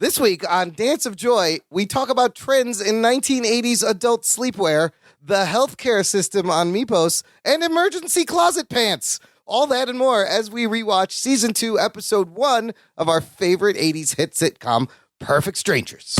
This week on Dance of Joy, we talk about trends in 1980s adult sleepwear, the healthcare system on Mypos, and emergency closet pants. All that and more as we rewatch Season 2, Episode 1 of our favorite 80s hit sitcom, Perfect Strangers.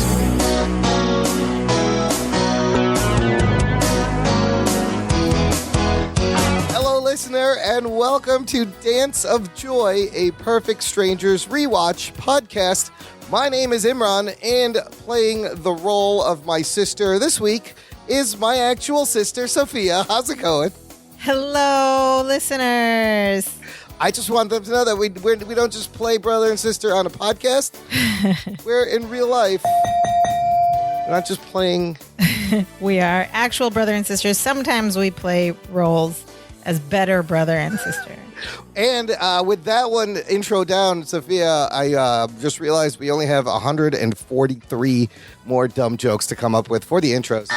Hello, listener, and welcome to Dance of Joy, a Perfect Strangers rewatch podcast. My name is Imran, and playing the role of my sister this week is my actual sister, Sophia. How's it going? Hello, listeners. I just want them to know that we don't just play brother and sister on a podcast. We're in real life. We're not just playing. We are actual brother and sister. Sometimes we play roles as better brother and sister. And with that one intro down, Sophia, I just realized we only have 143 more dumb jokes to come up with for the intros.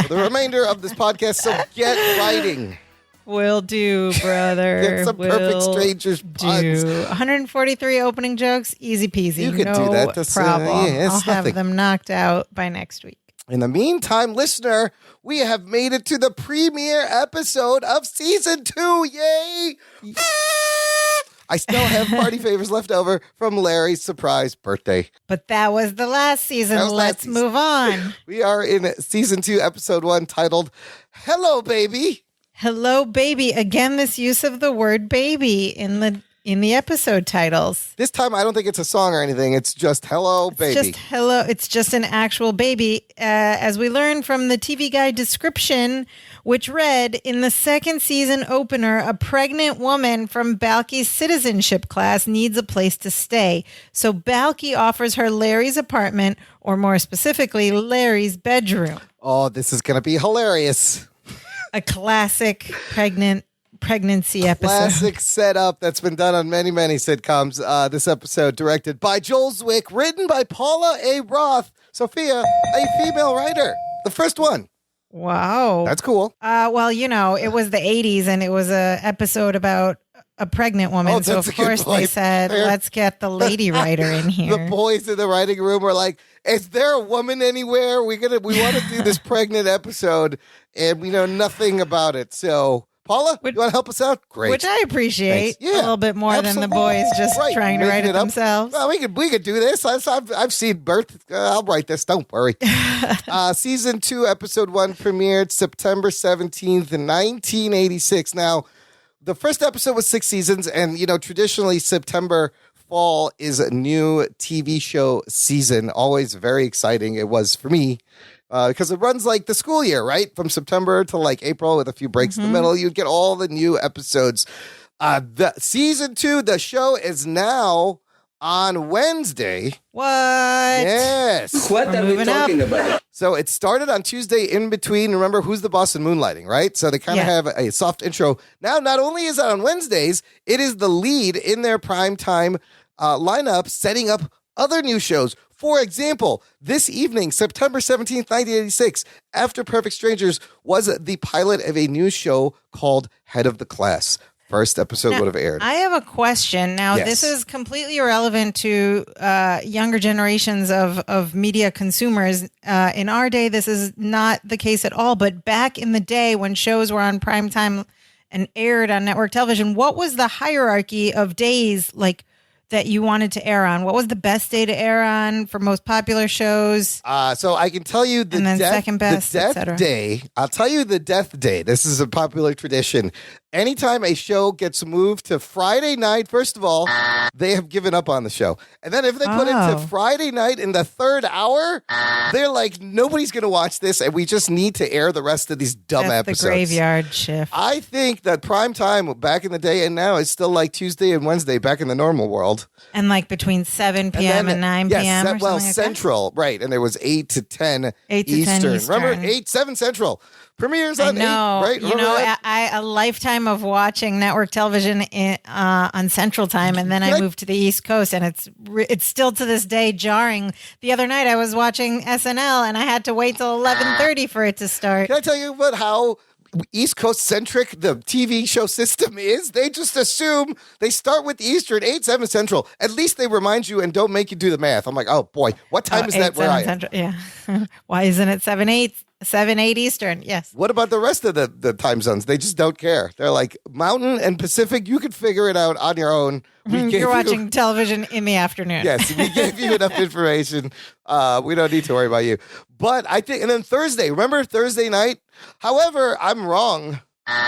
For the remainder of this podcast, so get writing. Will do, brother. Get some Perfect Strangers puns. 143 opening jokes, easy peasy. You could do that. That's, problem. I'll nothing. have them knocked out by next week. In the meantime, listener, we have made it to the premiere episode of Season 2. Yay! I still have party favors left over from Larry's surprise birthday. But that was the last season. Let's move on. We are in Season 2, Episode 1, titled, Hello, Baby. Hello, baby. Again, this use of the word baby in the episode titles. This time, I don't think it's a song or anything. It's just hello, baby. It's just hello. It's just an actual baby. As we learned from the TV Guide description, which read, in the second season opener, a pregnant woman from Balky's citizenship class needs a place to stay. So Balky offers her Larry's apartment, or more specifically, Larry's bedroom. Oh, this is going to be hilarious. A classic pregnancy episode. Classic setup that's been done on many, many sitcoms. This episode directed by Joel Zwick, written by Paula A. Roth. Sophia, a female writer. The first one. Wow. That's cool. Well, you know, it was the 80s and it was an episode about a pregnant woman. Oh, so, of course, they said, let's get the lady writer in here. The boys in the writing room were like, is there a woman anywhere? We want to do this pregnant episode, and we know nothing about it. So, Paula, you want to help us out? Great. Which I appreciate a little bit more than the boys just trying to write it themselves. Well, we could do this. I've seen birth. I'll write this. Don't worry. Season 2, Episode 1 premiered September 17th, 1986. Now, the first episode was 6 seasons, and, you know, traditionally September fall is a new TV show season. Always very exciting. It was for me. Because it runs like the school year, right? From September to like April with a few breaks in the middle. You'd get all the new episodes. The Season 2, the show is now on Wednesday. What? Yes. What are we talking about? So it started on Tuesday in between. Remember, Who's the Boss in Moonlighting, right? So they kind of have a soft intro. Now, not only is it on Wednesdays, it is the lead in their primetime lineup, setting up other new shows. For example, this evening, September 17th, 1986, After Perfect Strangers was the pilot of a new show called Head of the Class. First episode would have aired. I have a question. Now, This is completely irrelevant to younger generations of media consumers. In our day, this is not the case at all. But back in the day when shows were on primetime and aired on network television, what was the hierarchy of days like that you wanted to air on? What was the best day to air on for most popular shows? So I can tell you the second best, the death day. I'll tell you the death day. This is a popular tradition. Anytime a show gets moved to Friday night, first of all, they have given up on the show. And then if they put it to Friday night in the third hour, they're like, nobody's going to watch this, and we just need to air the rest of these dumb episodes. The graveyard shift. I think that prime time back in the day and now is still like Tuesday and Wednesday back in the normal world. And like between 7 p.m. and 9 p.m. Yes, or Central, right. And there was 8 to 10 8 to Eastern. 10 Eastern. Remember, 7 Central. Premieres on 8, right? You know, a lifetime of watching network television on Central Time, and then I moved to the East Coast, and it's still to this day jarring. The other night I was watching SNL, and I had to wait till 11:30 for it to start. Can I tell you about how East Coast centric the TV show system is. They just assume they start with Eastern, 8, 7 Central. At least they remind you and don't make you do the math. I'm like, oh boy, what time is that where I am? Central, yeah. Why isn't it 7, 8 Eastern? Yes. What about the rest of the time zones? They just don't care. They're like Mountain and Pacific. You can figure it out on your own. You're watching television in the afternoon. Yes, we gave you enough information. We don't need to worry about you. But I think, and then Thursday, remember Thursday night? However, I'm wrong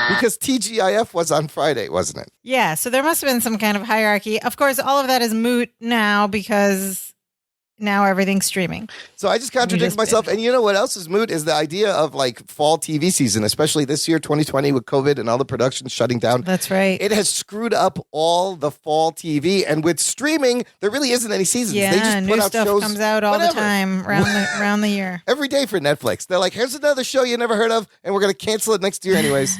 because TGIF was on Friday, wasn't it? Yeah, so there must have been some kind of hierarchy. Of course, all of that is moot now because now everything's streaming. So I just contradict myself. And you know what else is moot is the idea of like fall TV season, especially this year, 2020 with COVID and all the productions shutting down. That's right. It has screwed up all the fall TV. And with streaming, there really isn't any seasons. Yeah, they just new put out stuff shows comes out all whenever. the time around the year. Every day for Netflix. They're like, here's another show you never heard of, and we're going to cancel it next year anyways.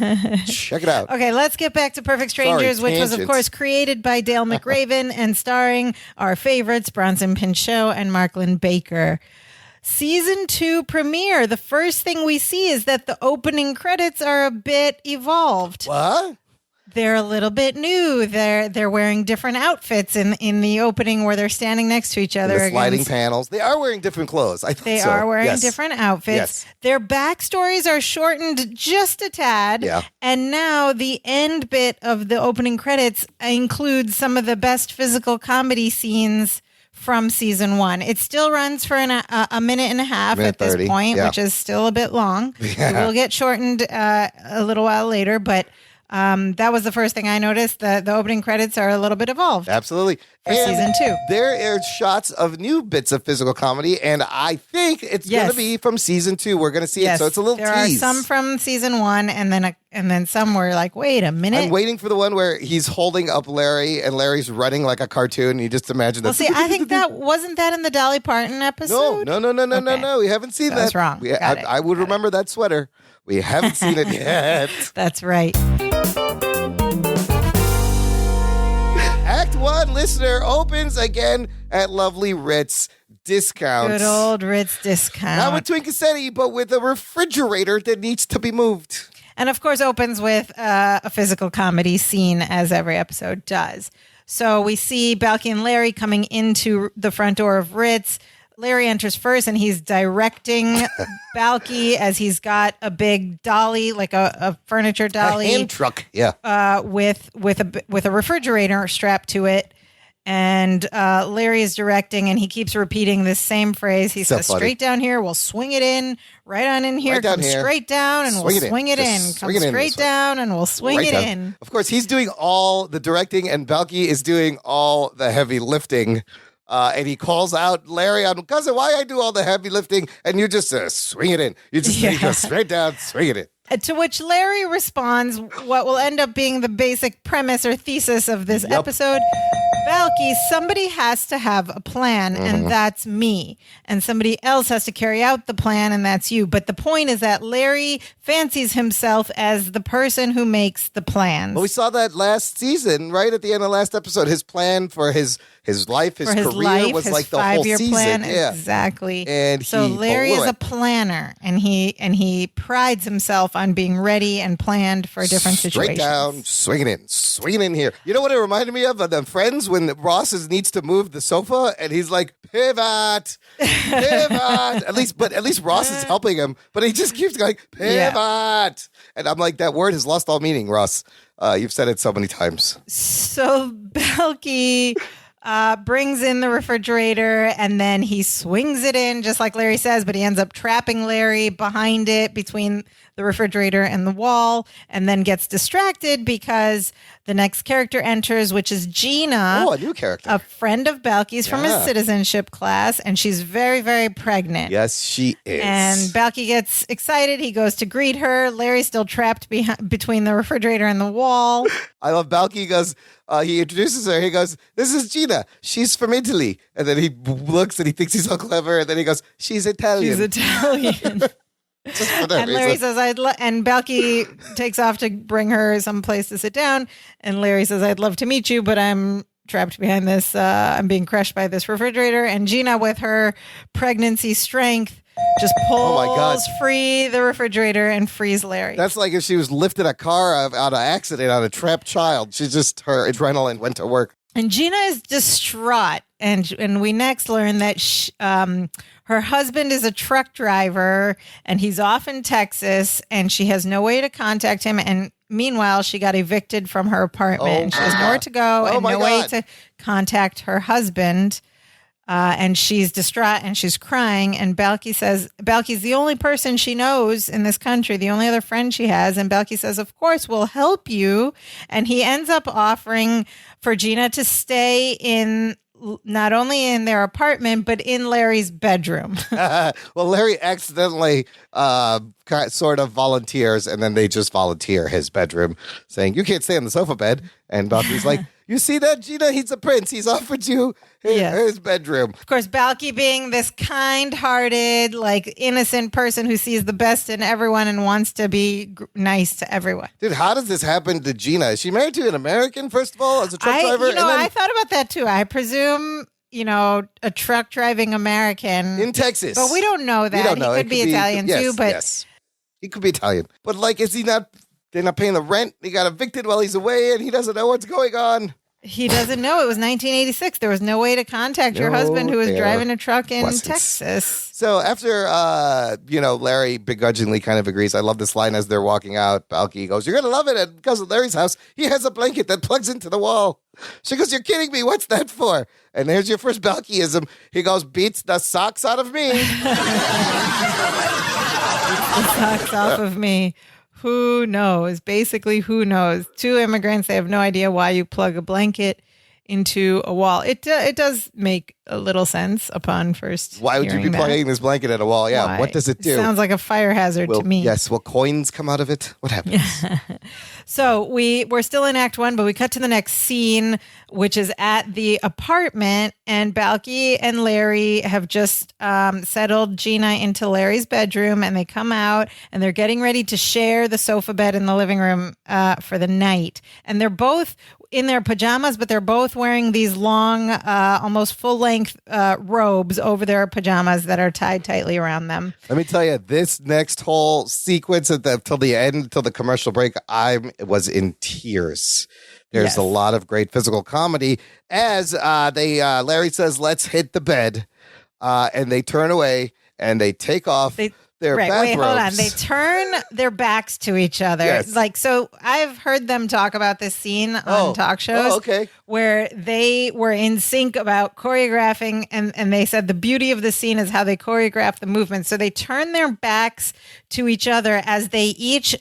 Check it out. Okay, let's get back to Perfect Strangers, which was, of course, created by Dale McRaven and starring our favorites, Bronson Pinchot and Marklyn Baker. Season 2 premiere. The first thing we see is that the opening credits are a bit evolved. What? They're a little bit new. They're wearing different outfits in the opening where they're standing next to each other. The sliding panels. They are wearing different clothes. I think they are wearing different outfits. Yes. Their backstories are shortened just a tad. Yeah. And now the end bit of the opening credits includes some of the best physical comedy scenes from season 1. It still runs for a minute and a half at this 30, point, yeah. which is still a bit long. Yeah. It will get shortened a little while later, but that was the first thing I noticed. The opening credits are a little bit evolved. Absolutely. For season 2. There are shots of new bits of physical comedy, and I think it's going to be from season 2. We're going to see it, so it's a little there tease. Are some from season 1, and then some were like, wait a minute. I'm waiting for the one where he's holding up Larry, and Larry's running like a cartoon, and you just imagine that. Well, see, I think that wasn't that in the Dolly Parton episode? No. We haven't seen that. That's wrong. I would remember that sweater. We haven't seen it yet. That's right. Act 1 listener opens again at lovely Ritz discounts. Good old Ritz discount. Not with Twinkassetti, but with a refrigerator that needs to be moved. And of course opens with a physical comedy scene, as every episode does. So we see Balky and Larry coming into the front door of Ritz. Larry enters first, and he's directing Balky as he's got a big dolly, like a furniture dolly, a hand truck, with a refrigerator strapped to it. And Larry is directing, and he keeps repeating this same phrase. He says, "Straight down here, we'll swing it in. Right on in here, come straight down, and we'll swing it in. Come straight down, and we'll swing it in." Of course, he's doing all the directing, and Balky is doing all the heavy lifting. And he calls out Larry on, "Cousin, why I do all the heavy lifting and you just swing it in? You just go straight down, swing it in." To which Larry responds, what will end up being the basic premise or thesis of this episode. Balky, somebody has to have a plan, and that's me. And somebody else has to carry out the plan, and that's you. But the point is that Larry fancies himself as the person who makes the plans. Well, we saw that last season, right at the end of last episode. His plan for his life, his career was like the whole season. Plan, yeah. Exactly. And so Larry is a planner, and he prides himself on being ready and planned for different situations. Straight down, swing it in here. You know what it reminded me of? The Friends when Ross needs to move the sofa, and he's like, pivot. At least Ross is helping him, but he just keeps going, pivot. Yeah. And I'm like, that word has lost all meaning, Ross. You've said it so many times. So Balky brings in the refrigerator, and then he swings it in, just like Larry says, but he ends up trapping Larry behind it between the refrigerator and the wall, and then gets distracted because the next character enters, which is Gina. Oh, a new character. A friend of Balky's from his citizenship class, and she's very, very pregnant. Yes, she is. And Balky gets excited. He goes to greet her. Larry's still trapped between the refrigerator and the wall. I love Balky. He goes, he introduces her. He goes, "This is Gina. She's from Italy." And then he looks and he thinks he's so clever. And then he goes, "She's Italian." She's Italian. And Larry says, and Balky takes off to bring her someplace to sit down. And Larry says, "I'd love to meet you, but I'm trapped behind this. I'm being crushed by this refrigerator." And Gina, with her pregnancy strength, just pulls my God. free the refrigerator and frees Larry. That's like if she was lifting a car out of accident on a trapped child. Her adrenaline went to work. And Gina is distraught. And we next learn that her husband is a truck driver and he's off in Texas and she has no way to contact him. And meanwhile, she got evicted from her apartment. She has nowhere to go and no way to contact her husband. And she's distraught and she's crying. And Balki says, Balki's the only person she knows in this country, the only other friend she has. And Balki says, of course, we'll help you. And he ends up offering for Gina to stay in not only in their apartment, but in Larry's bedroom. Well, Larry accidentally sort of volunteers, and then they just volunteer his bedroom, saying, you can't stay on the sofa bed. And Balki's like, you see that, Gina? He's a prince. He's offered you his bedroom. Of course, Balki being this kind-hearted, like innocent person who sees the best in everyone and wants to be nice to everyone. Dude, how does this happen to Gina? Is she married to an American, first of all, as a truck driver? I thought about that too. I presume, a truck driving American. In Texas. But we don't know that. We don't know. He could be Italian too. But yes. He could be Italian. But is he not... They're not paying the rent. He got evicted while he's away, and he doesn't know what's going on. He doesn't know. It was 1986. There was no way to contact your husband who was driving a truck in Texas. So after, Larry begrudgingly kind of agrees. I love this line as they're walking out. Balki goes, you're going to love it. And because of Larry's house, he has a blanket that plugs into the wall. She goes, you're kidding me. What's that for? And there's your first Balkiism. He goes, beats the socks out of me. Beats the socks off of me. Who knows? Basically, who knows? Two immigrants, they have no idea why you plug a blanket into a wall. It does make a little sense upon first Why would you be plugging this blanket at a wall? Yeah, why? What does it do? It sounds like a fire hazard to me. Yes, will coins come out of it? What happens? So we're still in Act 1, but we cut to the next scene, which is at the apartment, and Balki and Larry have just settled Gina into Larry's bedroom, and they come out, and they're getting ready to share the sofa bed in the living room for the night. And they're both in their pajamas, but they're both wearing these long, almost full-length robes over their pajamas that are tied tightly around them. Let me tell you, this next whole sequence till the end, till the commercial break, I was in tears. There's a lot of great physical comedy as Larry says, let's hit the bed, and they turn away and they take off their bathrobes. Wait, hold on. They turn their backs to each other. Yes. So I've heard them talk about this scene on talk shows where they were in sync about choreographing, and they said the beauty of the scene is how they choreograph the movement. So they turn their backs to each other as they each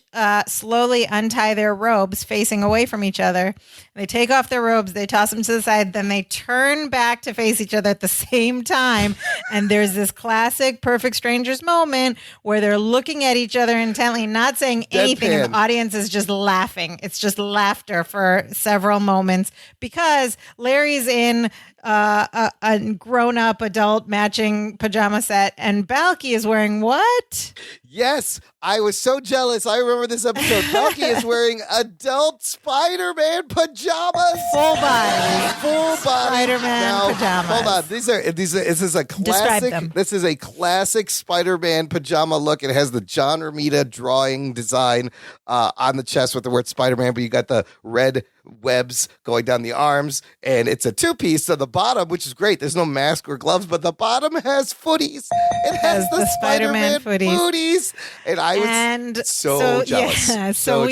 slowly untie their robes facing away from each other. They take off their robes, they toss them to the side, then they turn back to face each other at the same time. And there's this classic Perfect Strangers moment where they're looking at each other intently, not saying anything, and the audience is just laughing. It's just laughter for several moments because Larry's in a grown-up adult matching pajama set, and Balki is wearing what? Yes, I was so jealous. I remember this episode. Balki is wearing adult Spider-Man pajamas. Full body Spider-Man pajamas. Hold on. This is a classic. This is a classic Spider-Man pajama look. It has the John Romita drawing design on the chest with the word Spider-Man, but you got the red webs going down the arms, and it's a two-piece. So the bottom, which is great, there's no mask or gloves, but the bottom has footies. It has the Spider-Man footies. And I was so jealous. Yeah, so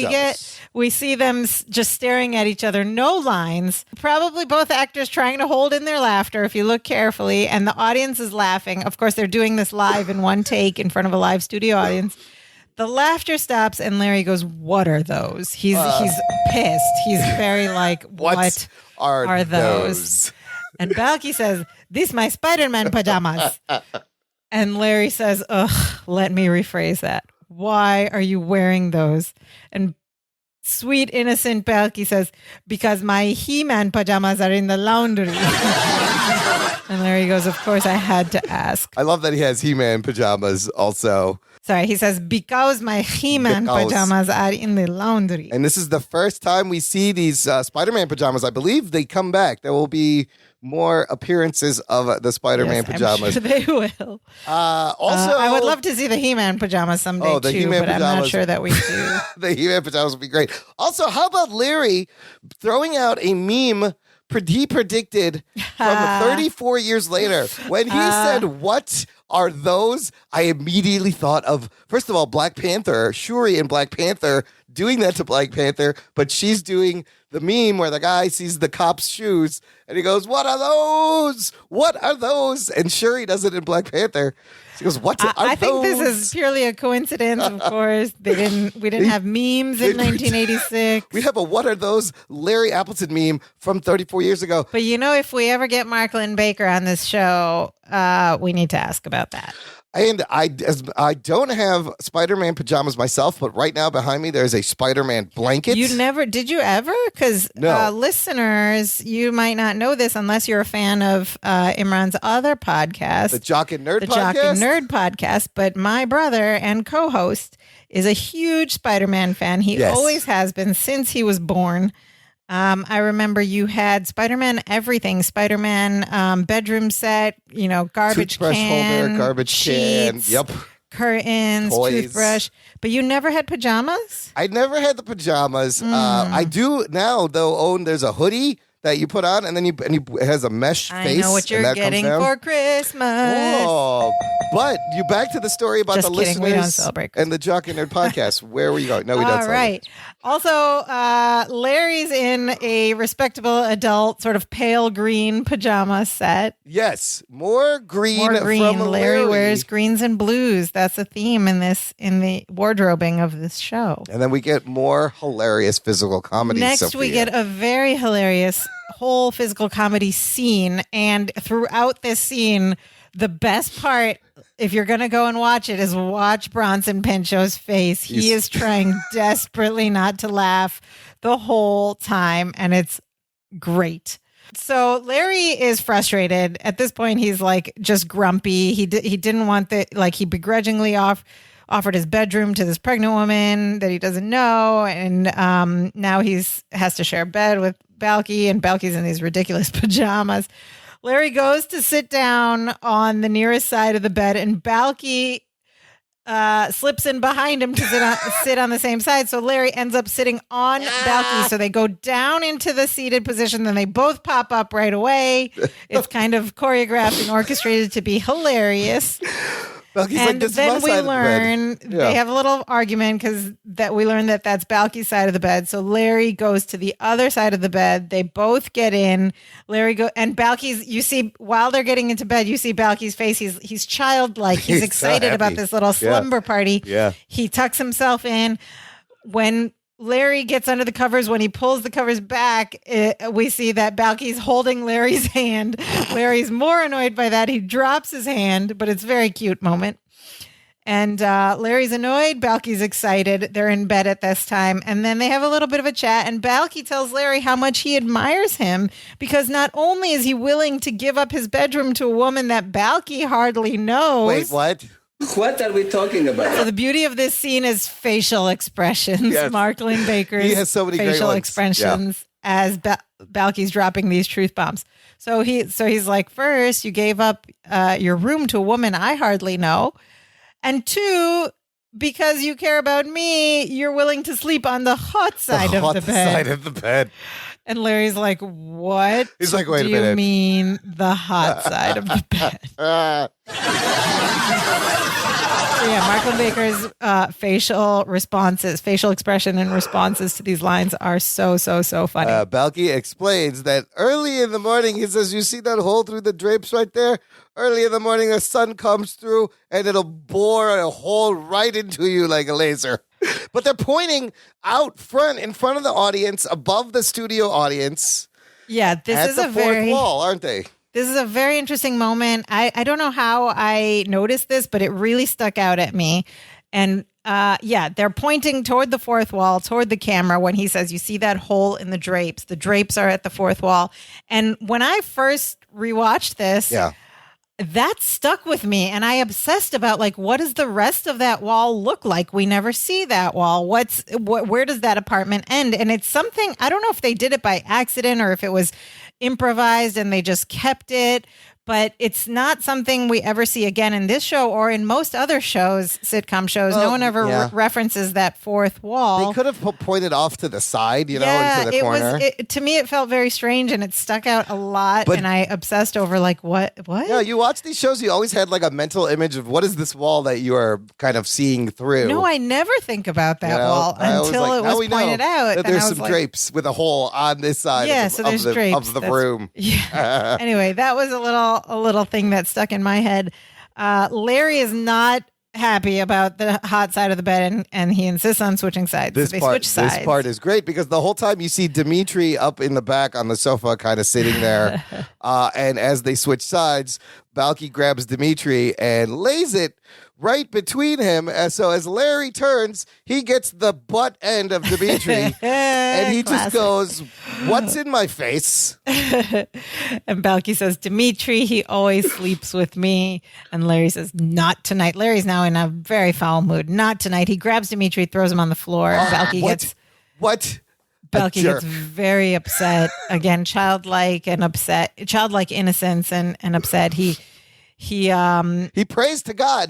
we see them just staring at each other, no lines, probably both actors trying to hold in their laughter if you look carefully, and the audience is laughing. Of course, they're doing this live in one take in front of a live studio audience. The laughter stops, and Larry goes, "What are those?" He's pissed. He's very like, "What are those?" And Balki says, "These my Spider-Man pajamas." And Larry says, "Ugh, let me rephrase that. Why are you wearing those?" And sweet, innocent Balki says, "Because my He-Man pajamas are in the laundry." And Larry goes, "Of course, I had to ask." I love that he has He-Man pajamas also. Sorry, he says, "Because my He-Man pajamas are in the laundry." And this is the first time we see these Spider-Man pajamas. I believe they come back. There will be more appearances of the Spider-Man pajamas. I'm sure they will. Also, I would love to see the He-Man pajamas someday too, He-Man but pajamas. I'm not sure that we do. The He-Man pajamas would be great. Also, how about Larry throwing out a meme he predicted from 34 years later when he said, "What are those?" I immediately thought of, first of all, Black Panther, Shuri in Black Panther doing that to Black Panther, but she's doing the meme where the guy sees the cop's shoes and he goes, "What are those? What are those?" And Shuri does it in Black Panther. She goes, "What are I those?" think this is purely a coincidence. Of course, we didn't have memes in 1986. We have a "What are those?" Larry Appleton meme from 34 years ago. But if we ever get Mark Lynn Baker on this show, we need to ask about that. And I don't have Spider-Man pajamas myself, but right now behind me there's a Spider-Man blanket. Did you ever? Because listeners, you might not know this unless you're a fan of Imran's other podcast, the Jock and Nerd podcast. Jock and Nerd podcast. But my brother and co-host is a huge Spider-Man fan. He always has been since he was born. I remember you had Spider-Man everything, Spider-Man bedroom set, garbage toothbrush can, holder, garbage sheets, can, curtains, toys. Toothbrush. But you never had pajamas? I never had the pajamas. I do now, though, there's a hoodie that you put on, and then it has a mesh face. I know what you're getting for Christmas. Oh, but you back to the story about the listeners we don't celebrate and the Jock and Nerd podcast. Where were you going? No, we don't celebrate. All right. Also, Larry's in a respectable adult sort of pale green pajama set. Yes, more green. From Larry. Larry wears greens and blues. That's a theme in the wardrobing of this show. And then we get more hilarious physical comedy. Next, we get a very hilarious whole physical comedy scene, and throughout this scene, the best part, if you're going to go and watch it, is watch Bronson Pinchot's face. He is trying desperately not to laugh the whole time, and it's great. So Larry is frustrated. At this point, he's like just grumpy. He didn't want he begrudgingly offered his bedroom to this pregnant woman that he doesn't know, and now has to share a bed with Balky, and Balky's in these ridiculous pajamas. Larry goes to sit down on the nearest side of the bed, and Balky slips in behind him to sit on the same side. So Larry ends up sitting on Balky. So they go down into the seated position, then they both pop up right away. It's kind of choreographed and orchestrated to be hilarious. Balky's and like, then we learn they have a little argument because we learn that that's Balky's side of the bed. So Larry goes to the other side of the bed. They both get in. And Balky's. You see while they're getting into bed, you see Balky's face. He's childlike. He's excited about this little slumber party. Yeah. He tucks himself in. When Larry gets under the covers, when he pulls the covers back, we see that Balky's holding Larry's hand. Larry's more annoyed by that. He drops his hand, but it's a very cute moment. And Larry's annoyed. Balky's excited. They're in bed at this time. And then they have a little bit of a chat. And Balky tells Larry how much he admires him because not only is he willing to give up his bedroom to a woman that Balky hardly knows. Wait, what? What are we talking about? So the beauty of this scene is facial expressions. Yes. Mark Lynn Baker's has so many facial great expressions as Balky's dropping these truth bombs. So he's like, first, you gave up your room to a woman I hardly know. And two, because you care about me, you're willing to sleep on the hot side of the bed. Side of the bed. And Larry's like, what? He's like, wait a do minute. you mean the hot side of the bed? So yeah, Mark Lynn Baker's facial expression and responses to these lines are so funny. Balky explains that early in the morning, he says, you see that hole through the drapes right there? Early in the morning, the sun comes through and it'll bore a hole right into you like a laser. But they're pointing out front, in front of the audience, above the studio audience. Yeah, this is a fourth wall, aren't they? This is a very interesting moment. I don't know how I noticed this, but it really stuck out at me. And they're pointing toward the fourth wall, toward the camera when he says, you see that hole in the drapes. The drapes are at the fourth wall. And when I first rewatched this, that stuck with me. And I obsessed about what does the rest of that wall look like? We never see that wall. Where does that apartment end? And it's something, I don't know if they did it by accident or if it was improvised and they just kept it. But it's not something we ever see again in this show or in most other shows, sitcom shows. No one ever references that fourth wall. They could have pointed off to the side, into the corner. To me, it felt very strange, and it stuck out a lot, and I obsessed over, like, what? Yeah, you watch these shows, you always had, like, a mental image of what is this wall that you are kind of seeing through. No, I never think about that wall until it was pointed out. That there's some drapes with a hole on this side of the room. Yeah. Anyway, that was a little thing that stuck in my head. Larry is not happy about the hot side of the bed, and he insists on switching sides. This part is great because the whole time you see Dimitri up in the back on the sofa kind of sitting there, and as they switch sides, Balki grabs Dimitri and lays it right between him. So as Larry turns, he gets the butt end of Dimitri, and he just goes, "What's in my face?" And Balki says, "Dimitri, he always sleeps with me." And Larry says, "Not tonight." Larry's now in a very foul mood. "Not tonight." He grabs Dimitri, throws him on the floor. Balki gets very upset. Again, childlike innocence and upset. He prays to God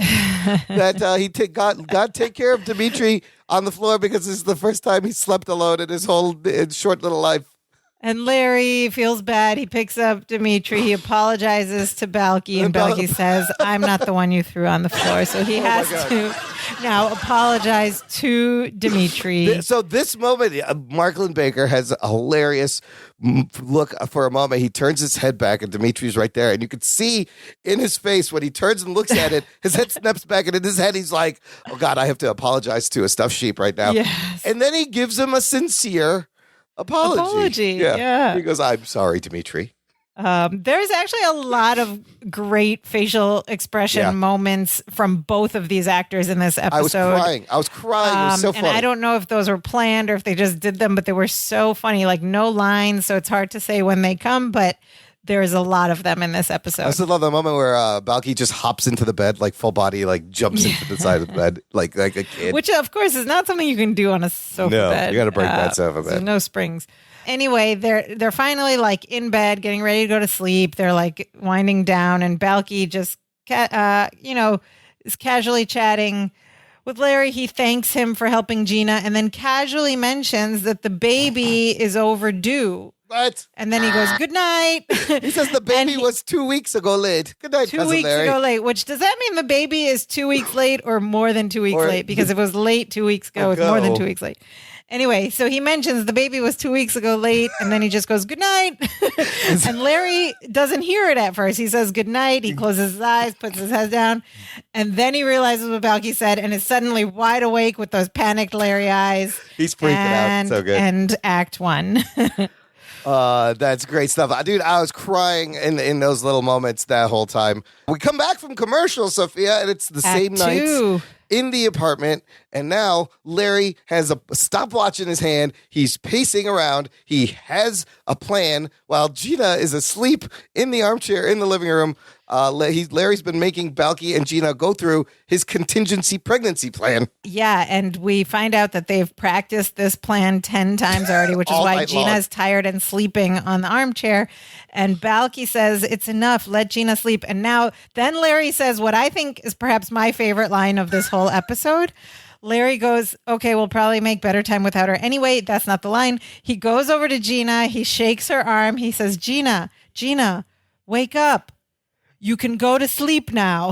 that God take care of Dimitri on the floor because this is the first time he slept alone in his whole short little life. And Larry feels bad. He picks up Dimitri. He apologizes to Balki, and Balki says, "I'm not the one you threw on the floor." So he has to now apologize to Dimitri. So this moment, Mark Linn-Baker has a hilarious look for a moment. He turns his head back, and Dimitri's right there. And you can see in his face when he turns and looks at it, his head snaps back, and in his head, he's like, "Oh, God, I have to apologize to a stuffed sheep right now." Yes. And then he gives him a sincere apology. Yeah. He goes, "I'm sorry, Dimitri." There's actually a lot of great facial expression moments from both of these actors in this episode. I was crying. It was so funny. And I don't know if those were planned or if they just did them, but they were so funny. Like, no lines, so it's hard to say when they come, but there's a lot of them in this episode. I also love the moment where Balki just hops into the bed, like full body, like jumps into the side of the bed, like a kid. Which, of course, is not something you can do on a sofa bed. No, you got to break that sofa bed. There's no springs. Anyway, they're finally like in bed, getting ready to go to sleep. They're like winding down, and Balki just, is casually chatting with Larry. He thanks him for helping Gina, and then casually mentions that the baby is overdue. What? And then he goes, "Good night." He says the baby was 2 weeks ago late. Good night, 2 weeks Larry. ago late. Which, does that mean the baby is 2 weeks late or more than 2 weeks late? Because if it was late 2 weeks ago, it's more than 2 weeks late. Anyway, so he mentions the baby was 2 weeks ago late, and then he just goes, "Good night." And Larry doesn't hear it at first. He says good night. He closes his eyes, puts his head down, and then he realizes what Balki said and is suddenly wide awake with those panicked Larry eyes. He's freaking out. So good. And act one. That's great stuff. Dude, I was crying in those little moments that whole time. We come back from commercial, Sophia, and it's the same night in the apartment. And now Larry has a stopwatch in his hand. He's pacing around. He has a plan while Gina is asleep in the armchair in the living room. Larry's been making Balki and Gina go through his contingency pregnancy plan. Yeah, and we find out that they've practiced this plan 10 times already, which is why Gina's tired and sleeping on the armchair. And Balki says, "It's enough. Let Gina sleep." And then Larry says what I think is perhaps my favorite line of this whole episode. Larry goes, "Okay, we'll probably make better time without her." Anyway, that's not the line. He goes over to Gina. He shakes her arm. He says, Gina, wake up. You can go to sleep now."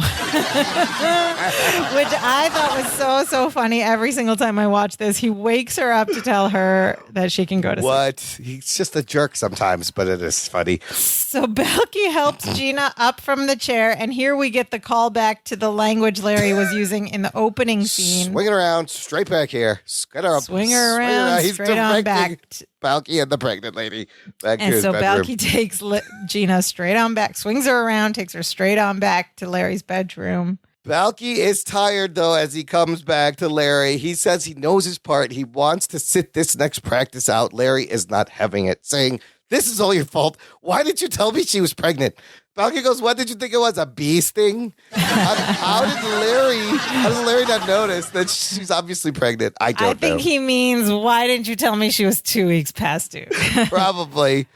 Which I thought was so funny. Every single time I watch this, he wakes her up to tell her that she can go to sleep. What? He's just a jerk sometimes, but it is funny. So Balki helps Gina up from the chair, and here we get the callback to the language Larry was using in the opening scene. Swing it around, straight back here. Swing her around, He's straight on back. Balki and the pregnant lady back to his bedroom. Balki takes Gina straight on back, swings her around, takes her straight on back to Larry's bedroom. Balki is tired, though, as he comes back to Larry. He says he knows his part. He wants to sit this next practice out. Larry is not having it, saying, "This is all your fault. Why didn't you tell me she was pregnant?" Balki goes, "What did you think it was, a bee sting?" How does Larry not notice that she's obviously pregnant? I don't know. I think he means, why didn't you tell me she was 2 weeks past due? Probably.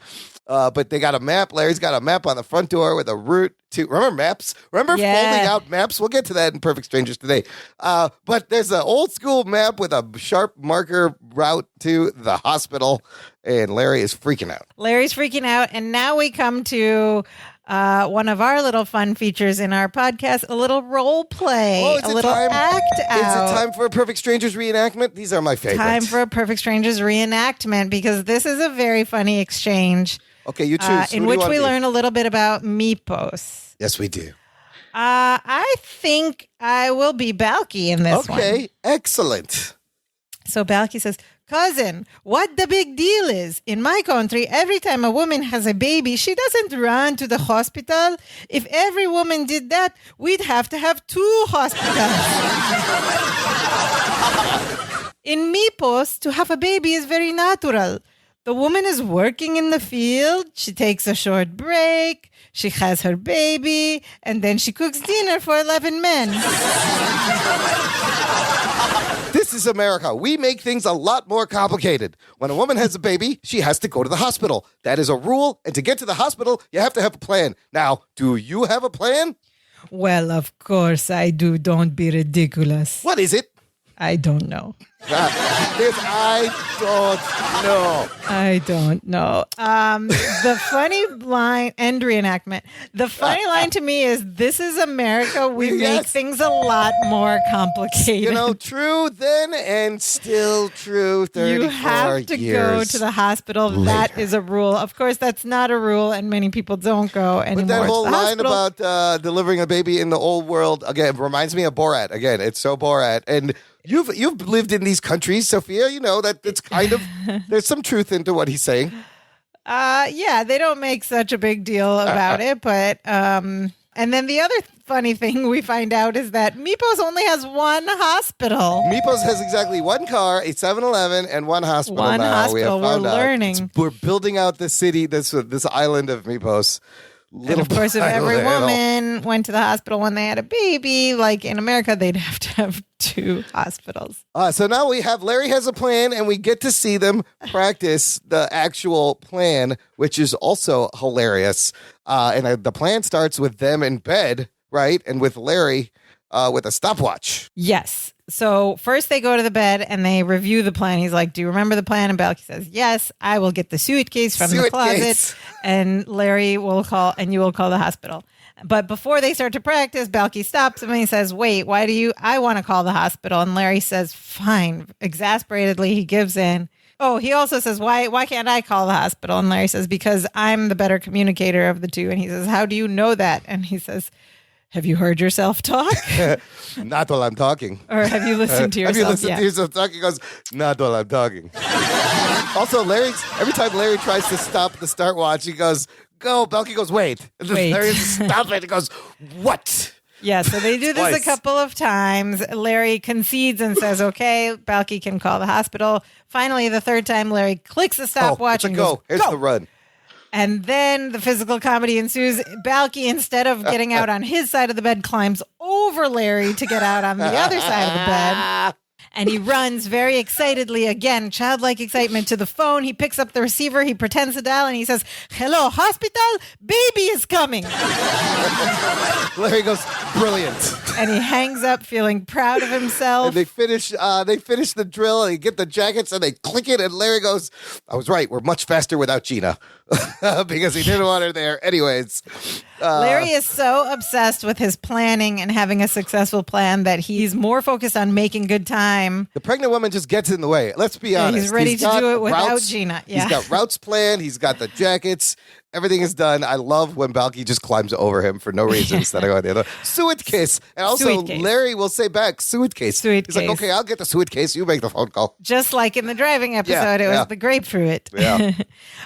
But they got a map. Larry's got a map on the front door with a route to. Remember maps? Remember folding out maps? We'll get to that in Perfect Strangers today. But there's an old school map with a sharp marker route to the hospital, and Larry is freaking out. Larry's freaking out, and now we come to one of our little fun features in our podcast, a little role play, a little act out. Is it time for a Perfect Strangers reenactment? These are my favorites. Time for a Perfect Strangers reenactment, because this is a very funny exchange. Okay, you choose. In which we learn a little bit about Mypos. Yes, we do. I think I will be Balky in this one. Okay, excellent. So Balky says, cousin, what the big deal is? In my country, every time a woman has a baby, she doesn't run to the hospital. If every woman did that, we'd have to have 2 hospitals. In Mypos, to have a baby is very natural. The woman is working in the field. She takes a short break. She has her baby. And then she cooks dinner for 11 men. This is America. We make things a lot more complicated. When a woman has a baby, she has to go to the hospital. That is a rule. And to get to the hospital, you have to have a plan. Now, do you have a plan? Well, of course I do. Don't be ridiculous. What is it? I don't know. I don't know. The funny line, end reenactment. The funny line to me is, this is America. We make things a lot more complicated. You know, true then and still true 34 years. You have to go to the hospital. Later. That is a rule. Of course, that's not a rule, and many people don't go anymore. But that whole line hospital. about delivering a baby in the old world, again, reminds me of Borat. Again, it's so Borat. And you've lived in these countries, Sophia. You know that it's kind of, there's some truth into what he's saying. Yeah, they don't make such a big deal about it, but and then the other funny thing we find out is that Mypos only has 1 hospital. Mypos has exactly 1 car, a 7-Eleven, and 1 hospital. One now. hospital. We're learning. We're building out the city, this island of Mypos. And of course, if every woman went to the hospital when they had a baby, like in America, they'd have to have 2 hospitals. So now Larry has a plan, and we get to see them practice the actual plan, which is also hilarious. And the plan starts with them in bed, right? And with Larry with a stopwatch. Yes. So first they go to the bed and they review the plan. He's like, do you remember the plan? And Balky says, yes, I will get the suitcase from the closet. And Larry will call, and you will call the hospital. But before they start to practice, Balky stops him and he says, wait, I want to call the hospital. And Larry says, fine. Exasperatedly, he gives in. Oh, he also says, why can't I call the hospital? And Larry says, because I'm the better communicator of the 2. And he says, how do you know that? And he says, have you heard yourself talk? Not while I'm talking. Or have you listened to yourself? Have you listened to yourself talking? He goes, not while I'm talking. Also, every time Larry tries to stop the start watch, he goes, go. Balky goes, wait. And then Larry says, stop it. He goes, what? Yeah, so they do this a couple of times. Larry concedes and says, okay, Balky can call the hospital. Finally, the 3rd time, Larry clicks the stopwatch and goes, here's the run. And then the physical comedy ensues. Balky, instead of getting out on his side of the bed, climbs over Larry to get out on the other side of the bed. And he runs very excitedly, again, childlike excitement, to the phone. He picks up the receiver. He pretends to dial, and he says, hello, hospital, baby is coming. Larry goes, brilliant. And he hangs up feeling proud of himself. And they finish the drill, and they get the jackets, and they click it, and Larry goes, I was right, we're much faster without Gina. Because he didn't want her there. Anyways. Larry is so obsessed with his planning and having a successful plan that he's more focused on making good time. The pregnant woman just gets in the way. Let's be honest. He's ready to do it without Gina. Yeah. He's got routes planned. He's got the jackets. Everything is done. I love when Balky just climbs over him for no reason instead of going the other. Suitcase. And also, Larry will say back, suitcase. He's like, okay, I'll get the suitcase. You make the phone call. Just like in the driving episode, it was the grapefruit. Yeah.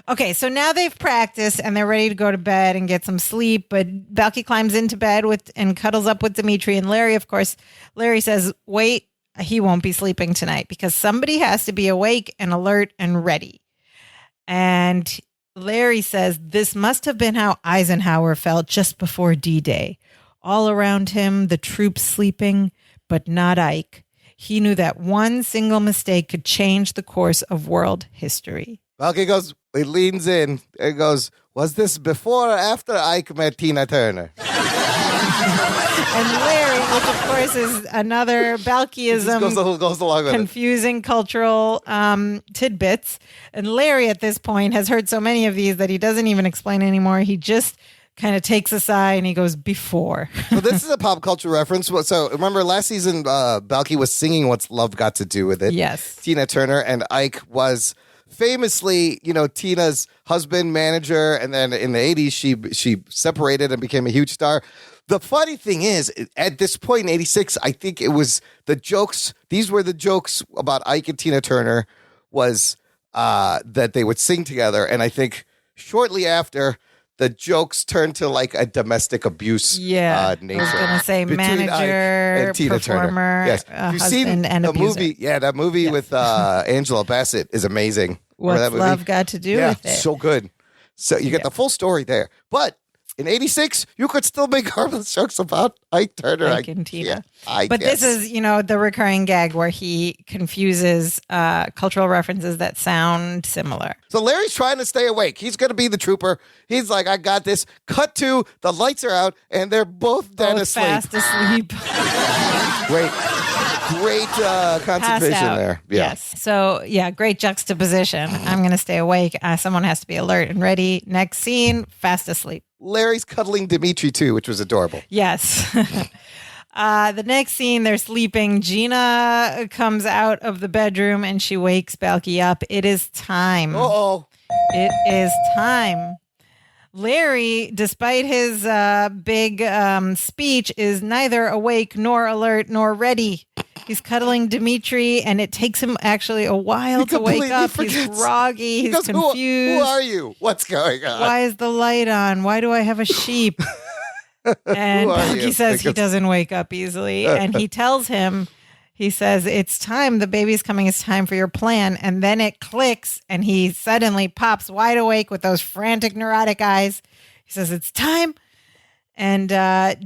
Okay, so now they've practiced and they're ready to go to bed and get some sleep. But Balky climbs into bed and cuddles up with Dimitri. And Larry, of course, Larry says, wait, he won't be sleeping tonight because somebody has to be awake and alert and ready. And Larry says this must have been how Eisenhower felt just before D-Day. All around him, the troops sleeping, but not Ike. He knew that one single mistake could change the course of world history. Balky goes, he leans in and goes, was this before or after Ike met Tina Turner? And Larry, which of course is another Balkyism, goes along with confusing cultural tidbits. And Larry at this point has heard so many of these that he doesn't even explain anymore. He just kind of takes a sigh and he goes, before. So this is a pop culture reference. So remember last season, Balky was singing What's Love Got to Do with It? Yes. Tina Turner, and Ike was famously, Tina's husband, manager, and then in the 80s, she separated and became a huge star. The funny thing is, at this point in 86, I think it was the jokes. These were the jokes about Ike and Tina Turner was that they would sing together. And I think shortly after, the jokes turned to like a domestic abuse nature. I was going to say manager, and Tina performer, Turner. Yes. You've seen the abuser. movie. Yeah, that movie with Angela Bassett is amazing. What's Love Got to Do with It? So good. So you get the full story there. But in 86, you could still make harmless jokes about Ike Turner. Ike and Tina. Yeah, but this is, the recurring gag where he confuses cultural references that sound similar. So Larry's trying to stay awake. He's going to be the trooper. He's like, I got this. Cut to, the lights are out, and they're both dead asleep. Fast asleep. Great concentration there. Yeah. Yes. So, great juxtaposition. I'm going to stay awake. Someone has to be alert and ready. Next scene, fast asleep. Larry's cuddling Dimitri, too, which was adorable. Yes. The next scene, they're sleeping. Gina comes out of the bedroom and she wakes Balky up. It is time. Uh-oh. It is time. Larry, despite his big speech, is neither awake nor alert nor ready. He's cuddling Dimitri, and it takes him actually a while to wake up. Forgets. He's groggy. He's confused. Who are you? What's going on? Why is the light on? Why do I have a sheep? And Balky says he doesn't wake up easily. And he tells him, he says, it's time. The baby's coming. It's time for your plan. And then it clicks, and he suddenly pops wide awake with those frantic, neurotic eyes. He says, it's time. And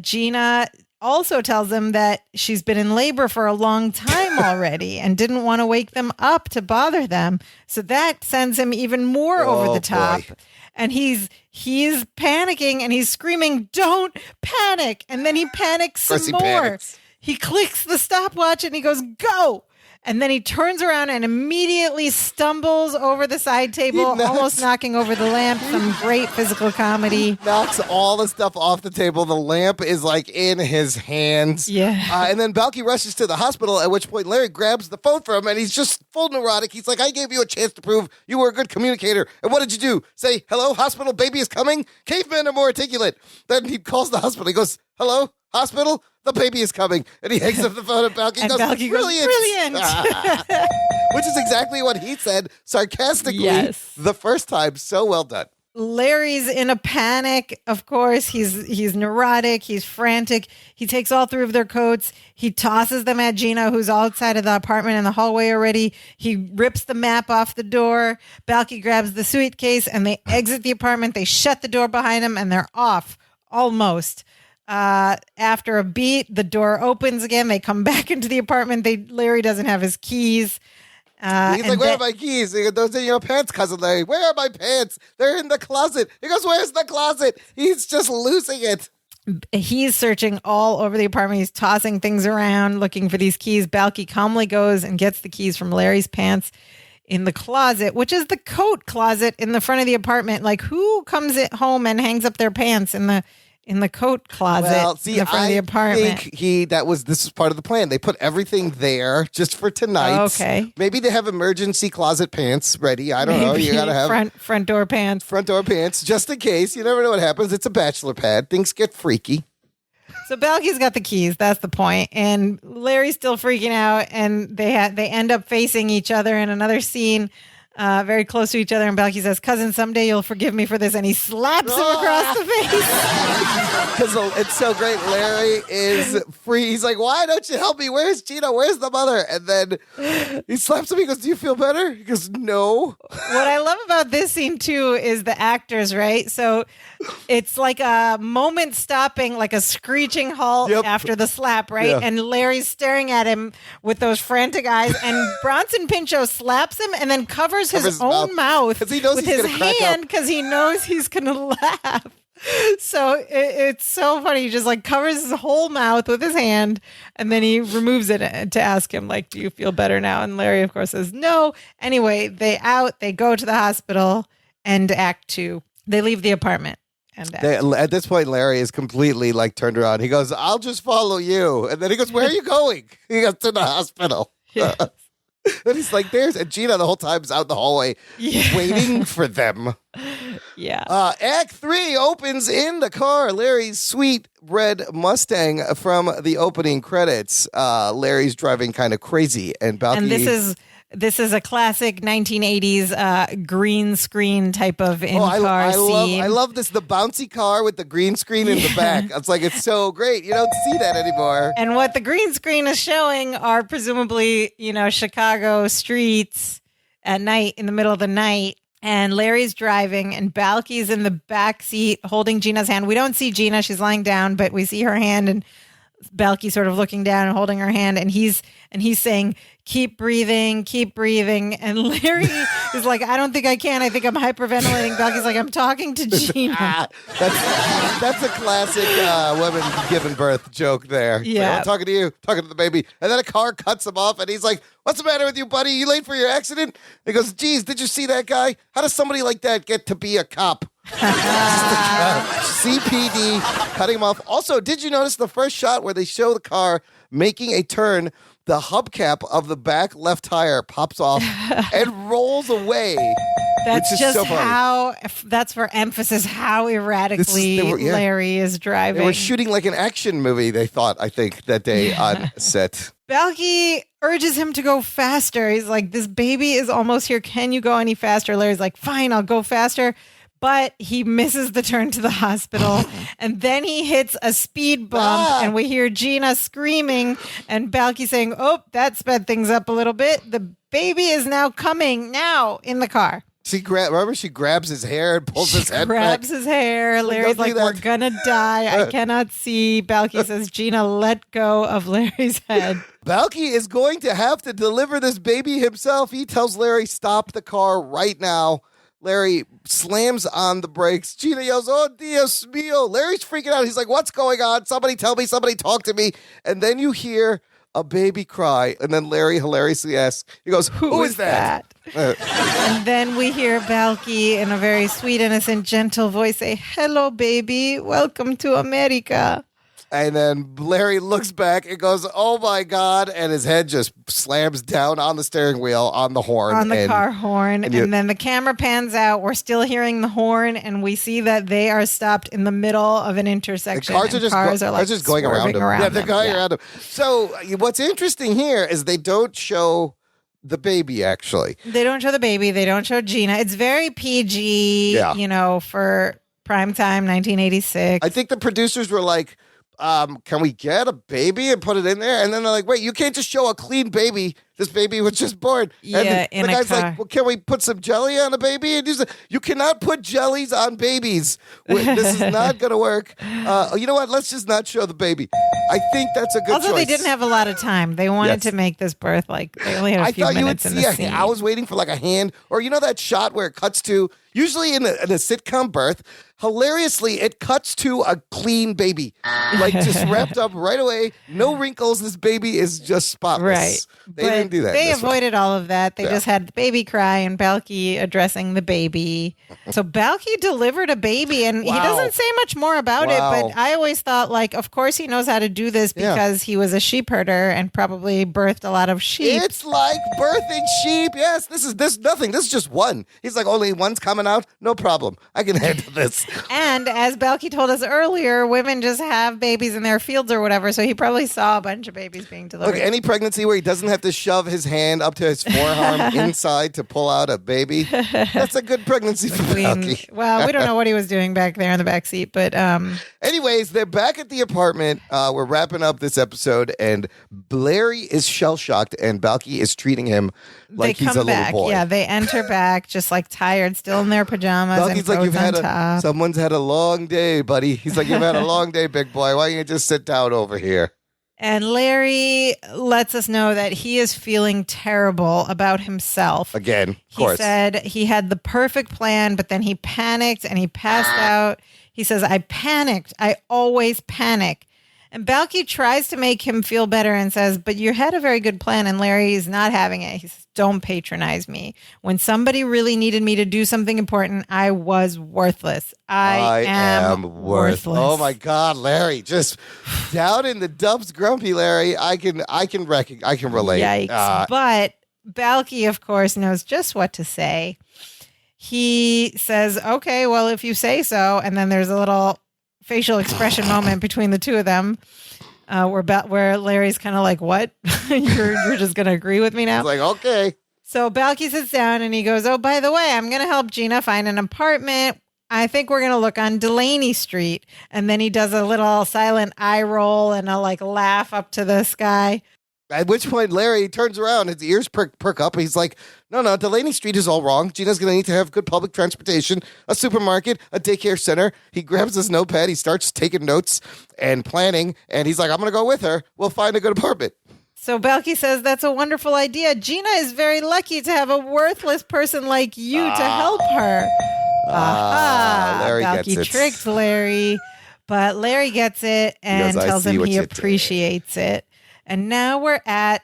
Gina also tells him that she's been in labor for a long time already and didn't want to wake them up to bother them. So that sends him even more over the top. Boy. And he's panicking and he's screaming, don't panic. And then he panics some more. Panics. He clicks the stopwatch and he goes, go. And then he turns around and immediately stumbles over the side table, almost knocking over the lamp. Some great physical comedy. Knocks all the stuff off the table. The lamp is like in his hands. Yeah. And then Balky rushes to the hospital, at which point Larry grabs the phone from him and he's just full neurotic. He's like, I gave you a chance to prove you were a good communicator. And what did you do? Say, hello, hospital, baby is coming? Cavemen are more articulate. Then he calls the hospital. He goes, hello, hospital? The baby is coming. And he hangs up the phone at Balky. And Balky goes, brilliant. Which is exactly what he said sarcastically the first time. So well done. Larry's in a panic. Of course, he's neurotic. He's frantic. He takes all three of their coats. He tosses them at Gina, who's outside of the apartment in the hallway already. He rips the map off the door. Balky grabs the suitcase and they exit the apartment. They shut the door behind them and they're off almost. After a beat, the door opens again. They come back into the apartment. Larry doesn't have his keys. He's like, where are my keys? He goes, those are your pants, cousin Larry. Where are my pants? They're in the closet. He goes, where's the closet? He's just losing it. He's searching all over the apartment. He's tossing things around, looking for these keys. Balky calmly goes and gets the keys from Larry's pants in the closet, which is the coat closet in the front of the apartment. Like, who comes at home and hangs up their pants in the coat closet in the front of the apartment? I think this is part of the plan. They put everything there just for tonight. Okay. Maybe they have emergency closet pants ready. I don't know. You gotta have front door pants. Front door pants, just in case. You never know what happens. It's a bachelor pad. Things get freaky. So Balky's got the keys. That's the point. And Larry's still freaking out. And they end up facing each other in another scene. Very close to each other, and Balky says, cousin, someday you'll forgive me for this, and he slaps him across the face. Because it's so great. Larry is free. He's like, why don't you help me? Where's Gina? Where's the mother? And then he slaps him. He goes, do you feel better? He goes, no. What I love about this scene, too, is the actors, right? So it's like a moment stopping, like a screeching halt after the slap, right? Yeah. And Larry's staring at him with those frantic eyes, and Bronson Pinchot slaps him and then covers covers his own mouth with his hand because he knows he's going to laugh. So it's so funny. He just like covers his whole mouth with his hand, and then he removes it to ask him, like, do you feel better now? And Larry, of course, says no. Anyway, they go to the hospital, and act 2. They leave the apartment. And at this point, Larry is completely like turned around. He goes, I'll just follow you. And then he goes, where are you going? He goes, to the hospital. Yes. And he's like, and Gina the whole time is out in the hallway waiting for them. Yeah. Act 3 opens in the car. Larry's sweet red Mustang from the opening credits. Larry's driving kind of crazy. And Balky... And this is a classic 1980s green screen type of in-car scene. I love this, the bouncy car with the green screen in the back. It's like, it's so great. You don't see that anymore. And what the green screen is showing are presumably, Chicago streets at night, in the middle of the night. And Larry's driving, and Balky's in the back seat holding Gina's hand. We don't see Gina. She's lying down, but we see her hand, and Balky sort of looking down and holding her hand, and he's saying, keep breathing. And Larry is like, I don't think I can. I think I'm hyperventilating. Balky's like, I'm talking to Gina. That's a classic women giving birth joke there. Yeah. Like, I'm talking to you, talking to the baby. And then a car cuts him off, and he's like, what's the matter with you, buddy? You late for your accident? He goes, geez, did you see that guy? How does somebody like that get to be a cop? CPD cutting him off. Also, did you notice the first shot where they show the car making a turn? The hubcap of the back left tire pops off and rolls away. That's just so that's for emphasis, how erratically Larry is driving. They were shooting like an action movie, they thought, I think, that day on set. Balky urges him to go faster. He's like, this baby is almost here. Can you go any faster? Larry's like, fine, I'll go faster. But he misses the turn to the hospital, and then he hits a speed bump, and we hear Gina screaming, and Balky saying, oh, that sped things up a little bit. The baby is now coming in the car. She grabs his hair and pulls his head back. Grabs his hair. Larry's like, we're going to die. I cannot see. Balky says, Gina, let go of Larry's head. Balky is going to have to deliver this baby himself. He tells Larry, stop the car right now. Larry slams on the brakes. Gina yells, oh, Dios mío. Larry's freaking out. He's like, what's going on? Somebody tell me. Somebody talk to me. And then you hear a baby cry. And then Larry hilariously asks, he goes, who is that? And then we hear Balky in a very sweet, innocent, gentle voice say, hello, baby. Welcome to America. And then Larry looks back and goes, oh, my God. And his head just slams down on the steering wheel, on the horn. On the car horn. And then the camera pans out. We're still hearing the horn. And we see that they are stopped in the middle of an intersection. Cars are just going around them. Yeah, they're going around them. So what's interesting here is they don't show the baby, actually. They don't show the baby. They don't show Gina. It's very PG, for primetime 1986. I think the producers were like, can we get a baby and put it in there? And then they're like, wait, you can't just show a clean baby. This baby was just born. Yeah, and the guy's like, well, can we put some jelly on a baby? And you cannot put jellies on babies. This is not going to work. You know what? Let's just not show the baby. I think that's a good choice. Also, they didn't have a lot of time. They wanted to make this birth, they only had a few minutes in the scene. I was waiting for like a hand, or that shot where it cuts to, usually in a sitcom birth, hilariously, it cuts to a clean baby. Like just wrapped up right away. No wrinkles. This baby is just spotless. Right. They didn't do that. They avoided all of that. They just had the baby cry and Balky addressing the baby. So Balky delivered a baby, and he doesn't say much more about it, but I always thought, of course he knows how to do this because he was a sheep herder and probably birthed a lot of sheep. It's like birthing sheep. Yes, this is nothing. This is just one. He's like, only one's coming out? No problem. I can handle this. And as Balky told us earlier, women just have babies in their fields or whatever, so he probably saw a bunch of babies being delivered. Look, any pregnancy where he doesn't have to shove his hand up to his forearm inside to pull out a baby, that's a good pregnancy for Balky. Well, we don't know what he was doing back there in the back seat, but... Anyways, they're back at the apartment. We're wrapping up this episode, and Larry is shell-shocked, and Balky is treating him like he's a little boy. Yeah, they enter back just tired, still in their pajamas. Balky's like, someone's had a long day, buddy. He's like, you've had a long day, big boy. Why don't you just sit down over here? And Larry lets us know that he is feeling terrible about himself. Again, of he course. said he had the perfect plan, but then he panicked and he passed out. He says, I panicked. I always panic. And Balky tries to make him feel better and says, but you had a very good plan. And Larry is not having it. He says, don't patronize me. When somebody really needed me to do something important, I was worthless. I am worthless. Oh my God, Larry, just down in the dumps, grumpy Larry. I can relate. Yikes. But Balky, of course, knows just what to say. He says, okay, well, if you say so. And then there's a little facial expression moment between the two of them where Larry's kind of like, what? you're just going to agree with me now? He's like, okay. So Balky sits down and he goes, oh, by the way, I'm going to help Gina find an apartment. I think we're going to look on Delaney Street. And then he does a little silent eye roll and a laugh up to the sky. At which point, Larry turns around, his ears perk up. He's like, no, Delaney Street is all wrong. Gina's going to need to have good public transportation, a supermarket, a daycare center. He grabs his notepad. He starts taking notes and planning. And he's like, I'm going to go with her. We'll find a good apartment. So Balky says, that's a wonderful idea. Gina is very lucky to have a worthless person like you to help her. Larry Balky gets it. tricked Larry. But Larry gets it and tells him he appreciates it. And now we're at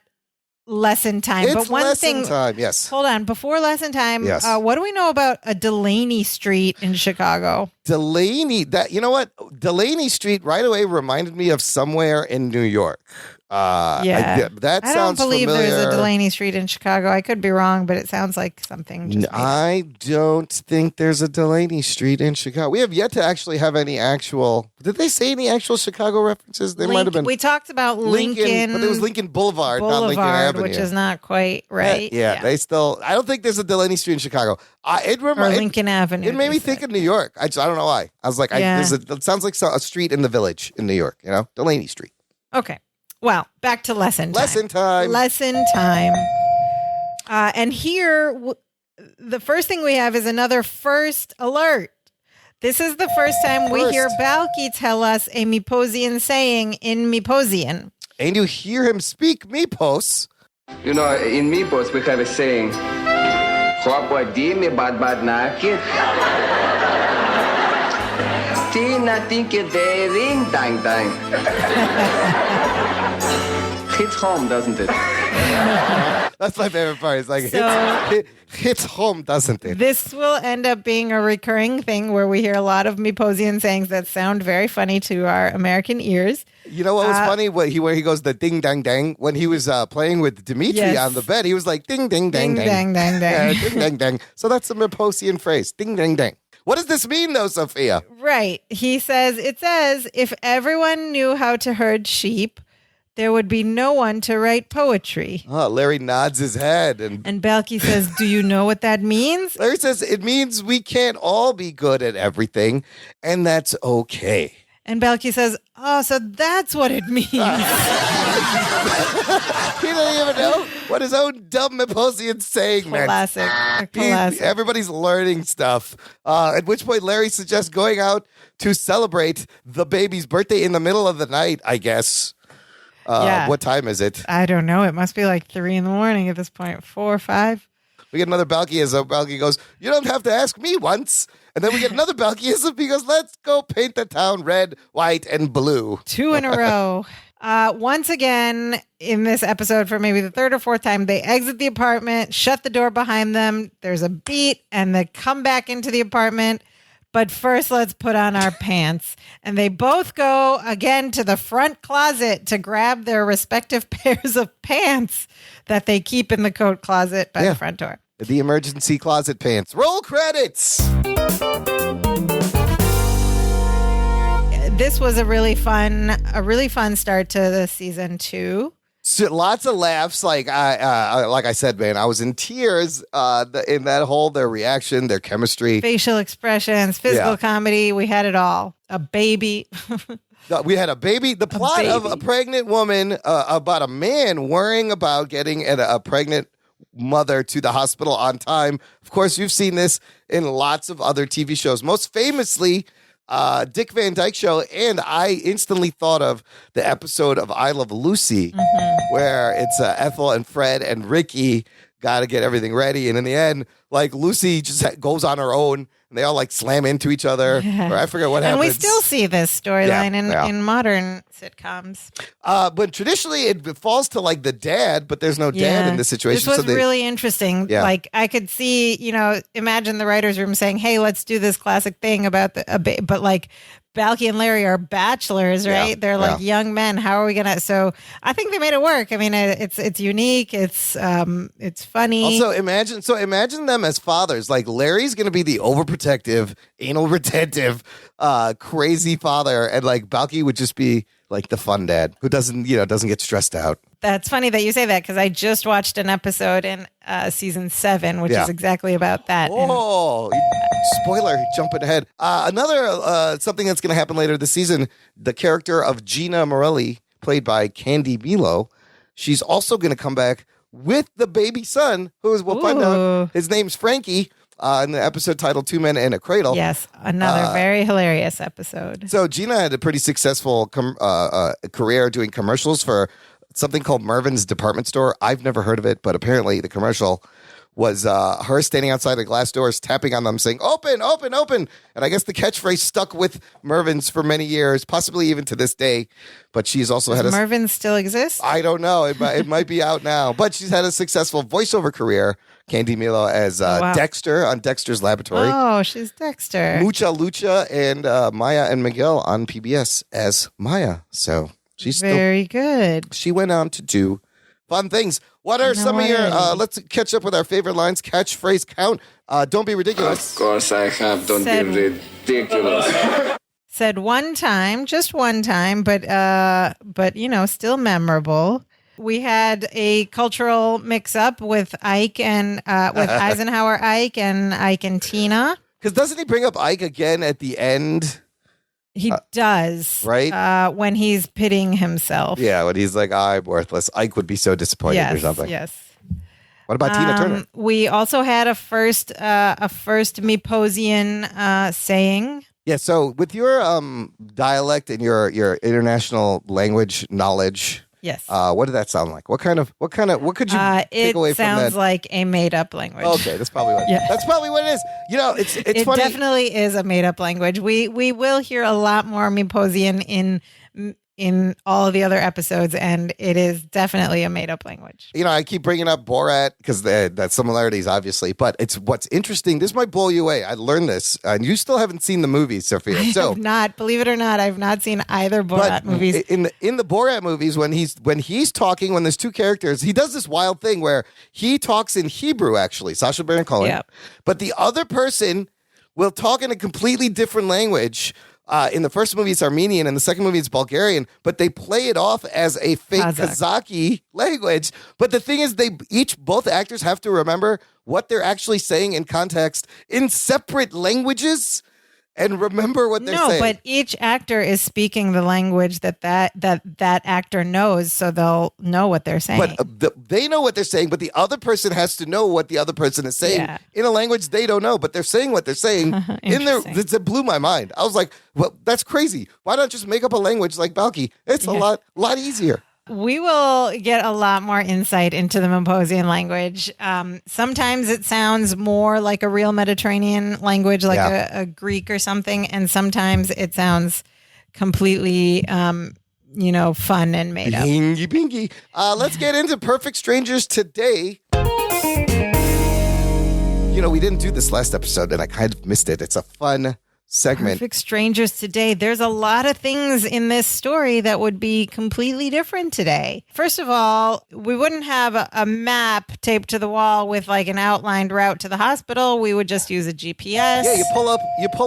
lesson time. It's lesson time, yes. Hold on. Before lesson time, yes. What do we know about a Delaney Street in Chicago? Delaney, you know what? Delaney Street right away reminded me of somewhere in New York. Yeah. That sounds familiar. I don't believe there's a Delaney Street in Chicago. I could be wrong, but it sounds like something. I don't think there's a Delaney Street in Chicago. We have yet to actually have any actual. Did they say any actual Chicago references? They might have been. We talked about Lincoln, but it was Lincoln Boulevard, not Lincoln Avenue, which is not quite right. Yeah, they still. I don't think there's a Delaney Street in Chicago. Or Lincoln Avenue. It made me think of New York. I don't know why. I was like, it sounds like a street in the Village in New York. Delaney Street. Okay. Well, back to lesson time. Lesson time. And here, the first thing we have is another first alert. This is the first time we hear Balky tell us a Myposian saying in Myposian. And you hear him speak Mypos. In Mypos, we have a saying, bad naked. Dang dang. Hits home, doesn't it? That's my favorite part. It's like, hits home, doesn't it? This will end up being a recurring thing where we hear a lot of Myposian sayings that sound very funny to our American ears. You know what was funny? Where he goes the ding dang dang when he was playing with Dimitri on the bed. He was like ding ding dang dang dang dang ding dang dang. So that's the Myposian phrase, ding dang dang. What does this mean, though, Sophia? Right. It says, if everyone knew how to herd sheep, there would be no one to write poetry. Oh, Larry nods his head. And Balky says, do you know what that means? Larry says, it means we can't all be good at everything, and that's okay. And Balky says, oh, so that's what it means. He doesn't even know what his own dumb Myposian saying meant. Classic. Everybody's learning stuff. At which point, Larry suggests going out to celebrate the baby's birthday in the middle of the night, I guess. What time is it? I don't know. It must be like 3 a.m. at this point. 4 or 5. We get another Balkyism. Balky goes, you don't have to ask me once. And then we get another Balkyism because let's go paint the town red, white, and blue. 2 in a row. Once again, in this episode, for maybe the 3rd or 4th time, they exit the apartment, shut the door behind them. There's a beat, and they come back into the apartment. But first, let's put on our pants. And they both go again to the front closet to grab their respective pairs of pants that they keep in the coat closet by the front door. The emergency closet pants. Roll credits. This was a really fun start to the season 2. So lots of laughs. Like I said, man, I was in tears in that whole, their reaction, their chemistry. Facial expressions, physical comedy. We had it all. A baby. We had a baby. The plot of a pregnant woman about a man worrying about getting a pregnant mother to the hospital on time. Of course, you've seen this in lots of other TV shows. Most famously, Dick Van Dyke Show, and I instantly thought of the episode of I Love Lucy, where it's Ethel and Fred and Ricky got to get everything ready, and in the end, like Lucy just goes on her own, and they all like slam into each other. Or I forget what happens. And we still see this storyline in modern sitcoms. But traditionally, it falls to like the dad, but there's no dad in this situation. This was really interesting. Yeah. Like I could see, imagine the writer's room saying, "Hey, let's do this classic thing about but like Balky and Larry are bachelors, right? Yeah, They're like young men. How are we gonna?" So I think they made it work. I mean, it's unique. It's funny. Also, imagine them as fathers. Like Larry's gonna be the overprotective, anal retentive, crazy father, and like Balky would just be like the fun dad who doesn't get stressed out. That's funny that you say that because I just watched an episode in season 7, which is exactly about that. Oh, spoiler, jumping ahead. Another something that's going to happen later this season, the character of Gina Morelli, played by Candy Milo, she's also going to come back with the baby son, we'll find out his name's Frankie, in the episode titled 2 Men and a Cradle. Yes, another very hilarious episode. So Gina had a pretty successful career doing commercials for something called Mervyn's Department Store. I've never heard of it, but apparently the commercial was her standing outside the glass doors, tapping on them, saying, "Open, open, open." And I guess the catchphrase stuck with Mervyn's for many years, possibly even to this day. But she's also Does Mervyn's still exist? I don't know. It might be out now. But she's had a successful voiceover career, Candy Milo, as Dexter on Dexter's Laboratory. Oh, she's Dexter. Mucha Lucha and Maya and Miguel on PBS as Maya. So she's very good. She went on to do fun things. What are some of your, let's catch up with our favorite lines, catchphrase count. Don't be ridiculous. Of course I have. Don't be ridiculous. Said one time, just one time, but still memorable. We had a cultural mix-up with Ike and with Eisenhower Ike and Tina. Because doesn't he bring up Ike again at the end? He does. Right? When he's pitting himself. Yeah, when he's like, I'm worthless. Ike would be so disappointed or something. Yes. What about Tina Turner? We also had a first Myposian saying. Yeah, so with your dialect and your international language knowledge, yes. What did that sound like? What could you take away from that? It sounds like a made-up language. Okay, that's probably what. That's probably what it is. It's funny. It definitely is a made-up language. We will hear a lot more Myposian in all of the other episodes, and it is definitely a made-up language. I keep bringing up Borat because that similarities, obviously, but it's what's interesting. This might blow you away. I learned this, and you still haven't seen the movie, Sophia. I have not, believe it or not, I've not seen either Borat movies. In the Borat movies, when he's talking, when there's two characters, he does this wild thing where he talks in Hebrew. Actually, Sacha Baron Cohen, but the other person will talk in a completely different language. In the first movie, it's Armenian. In the second movie, it's Bulgarian. But they play it off as a fake Kazakh language. But the thing is, both actors have to remember what they're actually saying in context in separate languages and remember what they're saying. No, but each actor is speaking the language that actor knows, so they'll know what they're saying. But they know what they're saying, but the other person has to know what the other person is saying in a language they don't know, but they're saying what they're saying in there. It blew my mind. I was like, well, that's crazy. Why not just make up a language like Balky? It's a lot easier. We will get a lot more insight into the Myposian language. Sometimes it sounds more like a real Mediterranean language, like a Greek or something, and sometimes it sounds completely, fun and made up. Bingy, bingy. Let's get into Perfect Strangers today. We didn't do this last episode, and I kind of missed it. It's a fun segment. Perfect Strangers today. There's a lot of things in this story that would be completely different today. First of all, we wouldn't have a map taped to the wall with like an outlined route to the hospital. We would just use a GPS. Yeah, you pull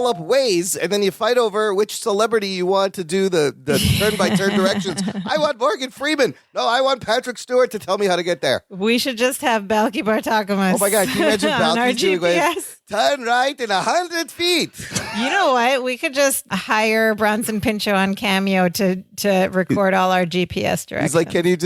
up Waze, and then you fight over which celebrity you want to do the turn-by-turn directions. I want Morgan Freeman. No, I want Patrick Stewart to tell me how to get there. We should just have Balky Bartakamas. Oh my God, can you imagine Balky doing GPS? Turn right in 100 feet. You know what? We could just hire Bronson Pinchot on Cameo to record all our GPS directions. He's like, can you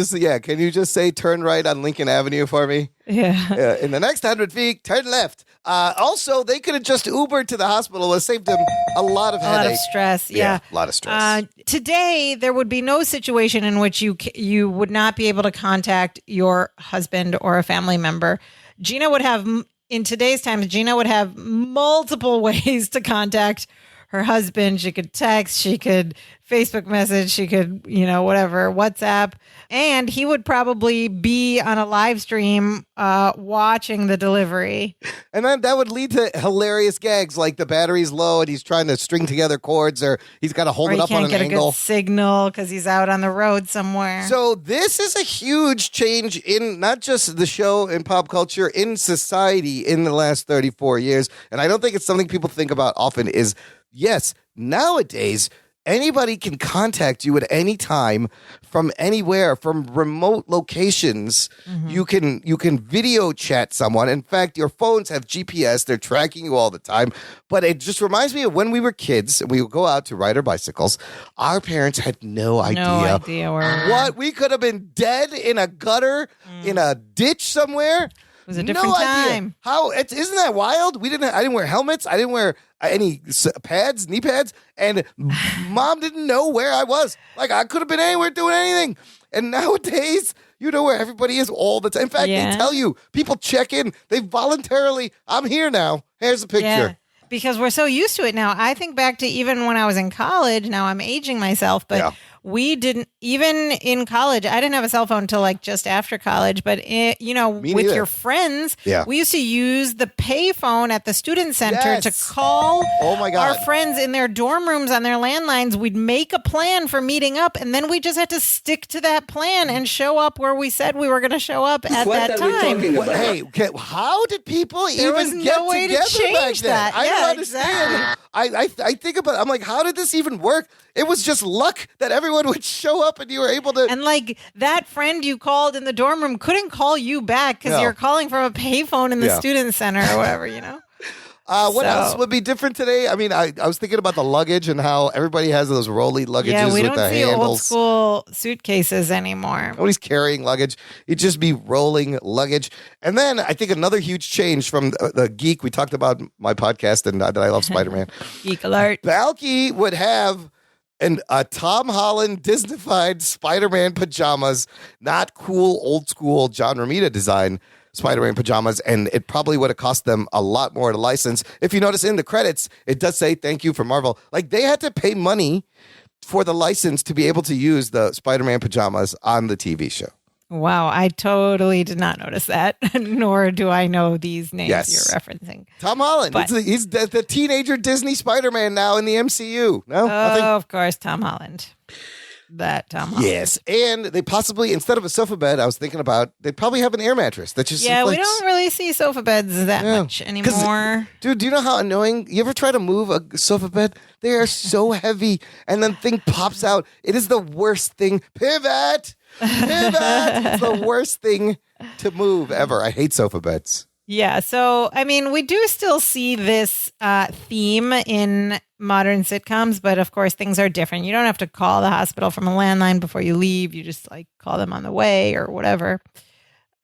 just say turn right on Lincoln Avenue for me? Yeah. In the next 100 feet, turn left. Also, they could have just Ubered to the hospital. It saved them a lot of headache. A lot of stress. Yeah. A lot of stress. Today, there would be no situation in which you would not be able to contact your husband or a family member. Gina would have, in today's times, Gina would have multiple ways to contact her husband. She could text, she could Facebook message, she could, whatever, WhatsApp. And he would probably be on a live stream watching the delivery. And then that would lead to hilarious gags like the battery's low and he's trying to string together cords or he's got to hold it up on an angle. He can't get a good signal because he's out on the road somewhere. So this is a huge change in not just the show in pop culture, in society in the last 34 years. And I don't think it's something people think about often is, yes, nowadays, anybody can contact you at any time from anywhere, from remote locations. Mm-hmm. You can video chat someone. In fact, your phones have GPS. They're tracking you all the time. But it just reminds me of when we were kids and we would go out to ride our bicycles. Our parents had no idea what we could have been dead in a gutter, in a ditch somewhere. It was a different time. Isn't that wild? I didn't wear helmets. I didn't wear any pads, knee pads, and mom didn't know where I was. Like I could have been anywhere doing anything. And nowadays, you know where everybody is all the time. In fact, they tell you, people check in. They voluntarily, I'm here now. Here's a picture. Yeah. Because we're so used to it now. I think back to even when I was in college. Now I'm aging myself, but we didn't, even in college, I didn't have a cell phone until like just after college. But, with your friends, we used to use the pay phone at the student center to call our friends in their dorm rooms on their landlines. We'd make a plan for meeting up, and then we just had to stick to that plan and show up where we said we were going to show up at that time. Hey, how did people even get no way together to change back then? that. I don't understand. Exactly. I think about it. I'm like, how did this even work? It was just luck that everyone would show up and you were able to. And like that friend you called in the dorm room couldn't call you back because you're calling from a payphone in the student center or whatever, What else would be different today? I mean, I was thinking about the luggage and how everybody has those rolly luggages with the handles. Yeah, we don't see old school suitcases anymore. Nobody's carrying luggage. It'd just be rolling luggage. And then I think another huge change from the geek, we talked about my podcast and that I love Spider-Man. Geek alert. Balky would have a Tom Holland Disney-fied Spider-Man pajamas, not cool, old school John Romita design Spider-Man pajamas, and it probably would have cost them a lot more to license. If you notice in the credits, it does say thank you for Marvel. Like they had to pay money for the license to be able to use the Spider-Man pajamas on the TV show. Wow, I totally did not notice that, nor do I know these names you're referencing. Tom Holland. He's the teenager Disney Spider-Man now in the MCU. No? Of course, Tom Holland. Tom Holland. Yes, and they possibly, instead of a sofa bed, I was thinking about, they'd probably have an air mattress. That just we don't really see sofa beds that much anymore. Dude, do you know how annoying? You ever try to move a sofa bed? They are so heavy, and then thing pops out. It is the worst thing. Pivot! It's the worst thing to move ever. I hate sofa beds. Yeah, so, I mean, we do still see this theme in modern sitcoms, but of course things are different. You don't have to call the hospital from a landline before you leave. You just call them on the way or whatever.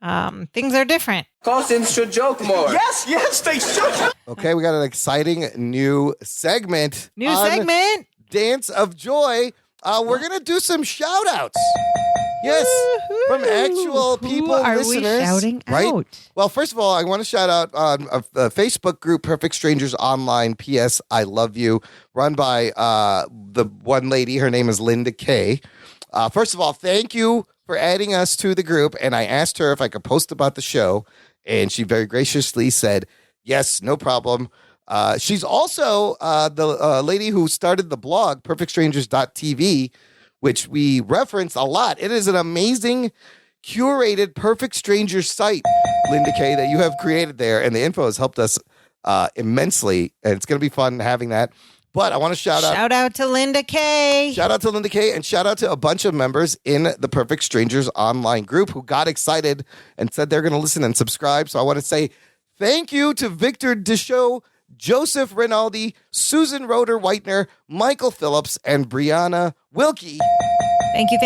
Things are different. Cousins should joke more. Yes, they should. Okay, we got an exciting new segment. Dance of Joy. We're going to do some shout outs. Yes, from actual people, listeners. We shouting out? Well, first of all, I want to shout out a Facebook group, Perfect Strangers Online, P.S. I Love You, run by the one lady. Her name is Linda Kay. First of all, thank you for adding us to the group. And I asked her if I could post about the show, and she very graciously said, yes, no problem. She's also the lady who started the blog, perfectstrangers.tv, which we reference a lot. It is an amazing, curated Perfect Strangers site, Linda Kay, that you have created there. And the info has helped us immensely. And it's going to be fun having that. But I want to shout out to Linda Kay. Shout out to Linda Kay, and shout out to a bunch of members in the Perfect Strangers online group who got excited and said they're going to listen and subscribe. So I want to say thank you to Victor Deschaux, Joseph Rinaldi, Susan Roeder-Whitener, Michael Phillips, and Brianna Wilkie. Thank you.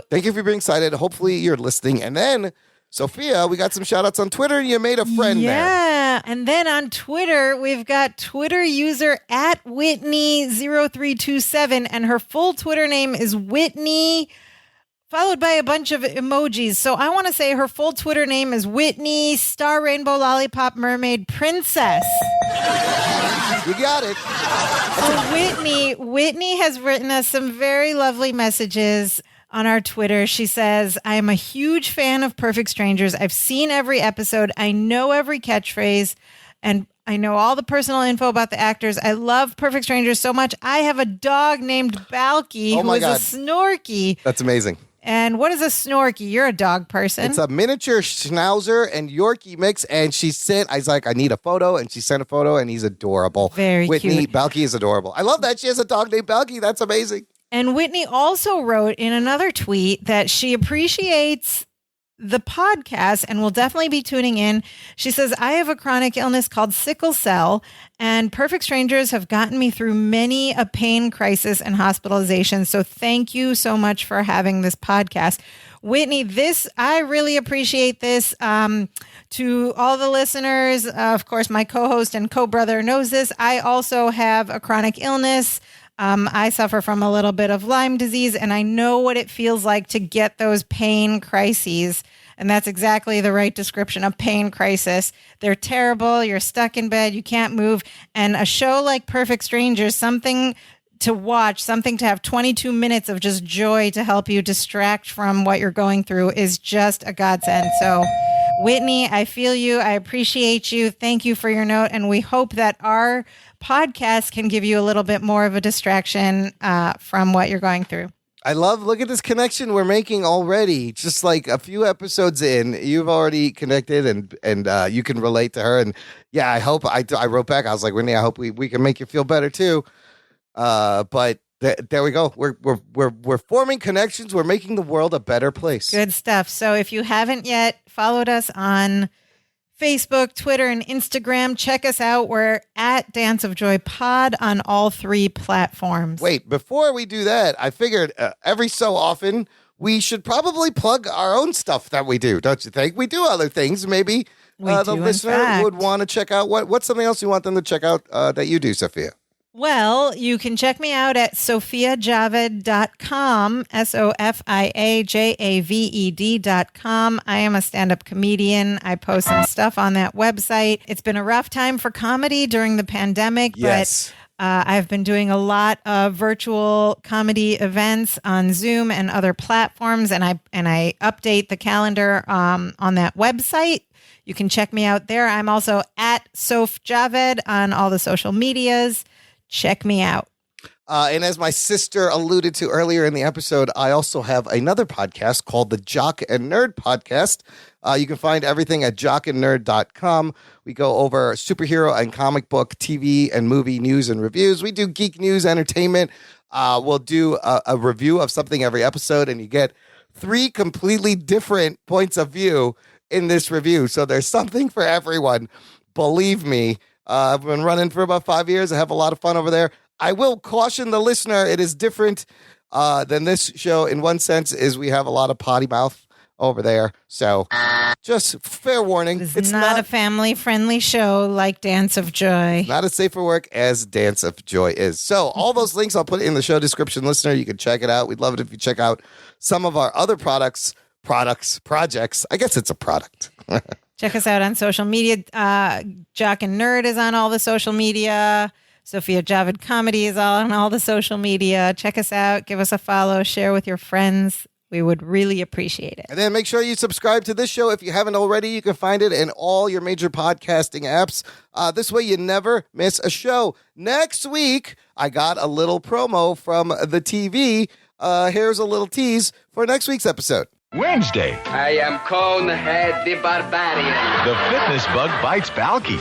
Thank you for being excited. Hopefully you're listening. And then, Sophia, we got some shout outs on Twitter. You made a friend there. Yeah. And then on Twitter, we've got Twitter user @Whitney0327, and her full Twitter name is Whitney, followed by a bunch of emojis. So I want to say her full Twitter name is Whitney Star Rainbow Lollipop Mermaid Princess. You got it. So Whitney has written us some very lovely messages on our Twitter. She says, I am a huge fan of Perfect Strangers. I've seen every episode. I know every catchphrase, and I know all the personal info about the actors. I love Perfect Strangers so much. I have a dog named Balky who is a Snorky. That's amazing. And what is a Snorky? You're a dog person. It's a miniature Schnauzer and Yorkie mix. And I was like, I need a photo. And she sent a photo, and he's adorable. Very Whitney, cute. Balky is adorable. I love that she has a dog named Balky. That's amazing. And Whitney also wrote in another tweet that she appreciates the podcast and will definitely be tuning in. She says, I have a chronic illness called sickle cell, and Perfect Strangers have gotten me through many a pain crisis and hospitalization. So thank you so much for having this podcast. Whitney, I really appreciate this. To all the listeners, of course, my co-host and co-brother knows this. I also have a chronic illness. I suffer from a little bit of Lyme disease, and I know what it feels like to get those pain crises. And that's exactly the right description of pain crisis. They're terrible. You're stuck in bed. You can't move. And a show like Perfect Strangers, something to watch, something to have 22 minutes of just joy to help you distract from what you're going through is just a godsend. So, Whitney, I feel you. I appreciate you. Thank you for your note. And we hope that our podcast can give you a little bit more of a distraction from what you're going through. Look at this connection we're making already. Just like a few episodes in, you've already connected and you can relate to her. And yeah, I hope I wrote back. I was like, Whitney, I hope we can make you feel better too. But there we go. We're forming connections. We're making the world a better place. Good stuff. So if you haven't yet followed us on Facebook, Twitter, and Instagram, check us out. We're at Dance of Joy Pod on all 3 platforms. Wait, before we do that, I figured every so often we should probably plug our own stuff that we do, don't you think? We do other things. Maybe the listener would want to check out what's something else you want them to check out that you do, Sophia? Well, you can check me out at sophiajaved.com, SOFIAJAVED.com. I am a stand-up comedian. I post some stuff on that website. It's been a rough time for comedy during the pandemic, yes. But I've been doing a lot of virtual comedy events on Zoom and other platforms, and I update the calendar on that website. You can check me out there. I'm also at Soph Javed on all the social medias. Check me out. And as my sister alluded to earlier in the episode, I also have another podcast called the Jock and Nerd Podcast. You can find everything at jockandnerd.com. We go over superhero and comic book, TV and movie news and reviews. We do geek news, entertainment. We'll do a review of something every episode, and you get 3 completely different points of view in this review. So there's something for everyone. Believe me. I've been running for about 5 years. I have a lot of fun over there. I will caution the listener, it is different than this show in one sense, is we have a lot of potty mouth over there. So just fair warning. It's not a family-friendly show like Dance of Joy. Not as safe for work as Dance of Joy is. So all those links I'll put in the show description, listener. You can check it out. We'd love it if you check out some of our other projects. I guess it's a product. Check us out on social media. Jock and Nerd is on all the social media. Sophia Javed Comedy is on all the social media. Check us out. Give us a follow. Share with your friends. We would really appreciate it. And then make sure you subscribe to this show. If you haven't already, you can find it in all your major podcasting apps. This way you never miss a show. Next week, I got a little promo from the TV. Here's a little tease for next week's episode. Wednesday. I am Conehead the Barbarian. The fitness bug bites Balky.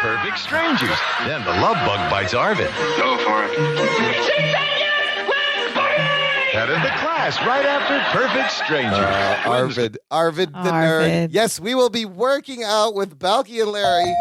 Perfect Strangers. Then the love bug bites Arvid. Go for it. Head of the class right after Perfect Strangers. Arvid the nerd. Yes, we will be working out with Balky and Larry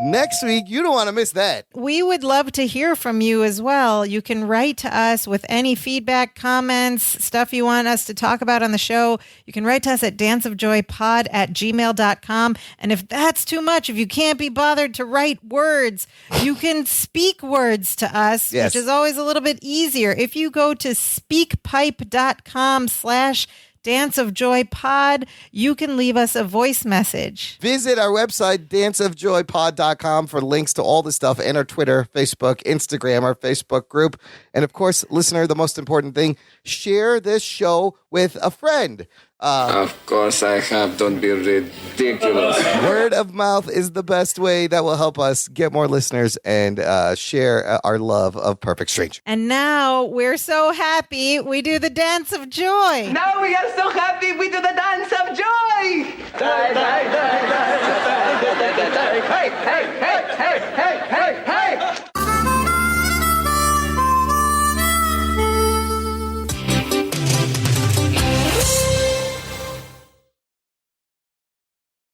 next week. You don't want to miss that. We would love to hear from you as well. You can write to us with any feedback, comments, stuff you want us to talk about on the show. You can write to us at danceofjoypod@gmail.com. And if that's too much, if you can't be bothered to write words, you can speak words to us, which is always a little bit easier. If you go to speakpipe.com/danceofjoypod, you can leave us a voice message. Visit our website, danceofjoypod.com, for links to all the stuff, and our Twitter, Facebook, Instagram, our Facebook group. And of course, listener, the most important thing, share this show with a friend. Of course I have. Don't be ridiculous. Word of mouth is the best way that will help us get more listeners and share our love of Perfect Stranger. And now we're so happy we do the dance of joy. Now we are so happy we do the dance of joy. Hey, hey, hey, hey, hey, hey, hey, hey,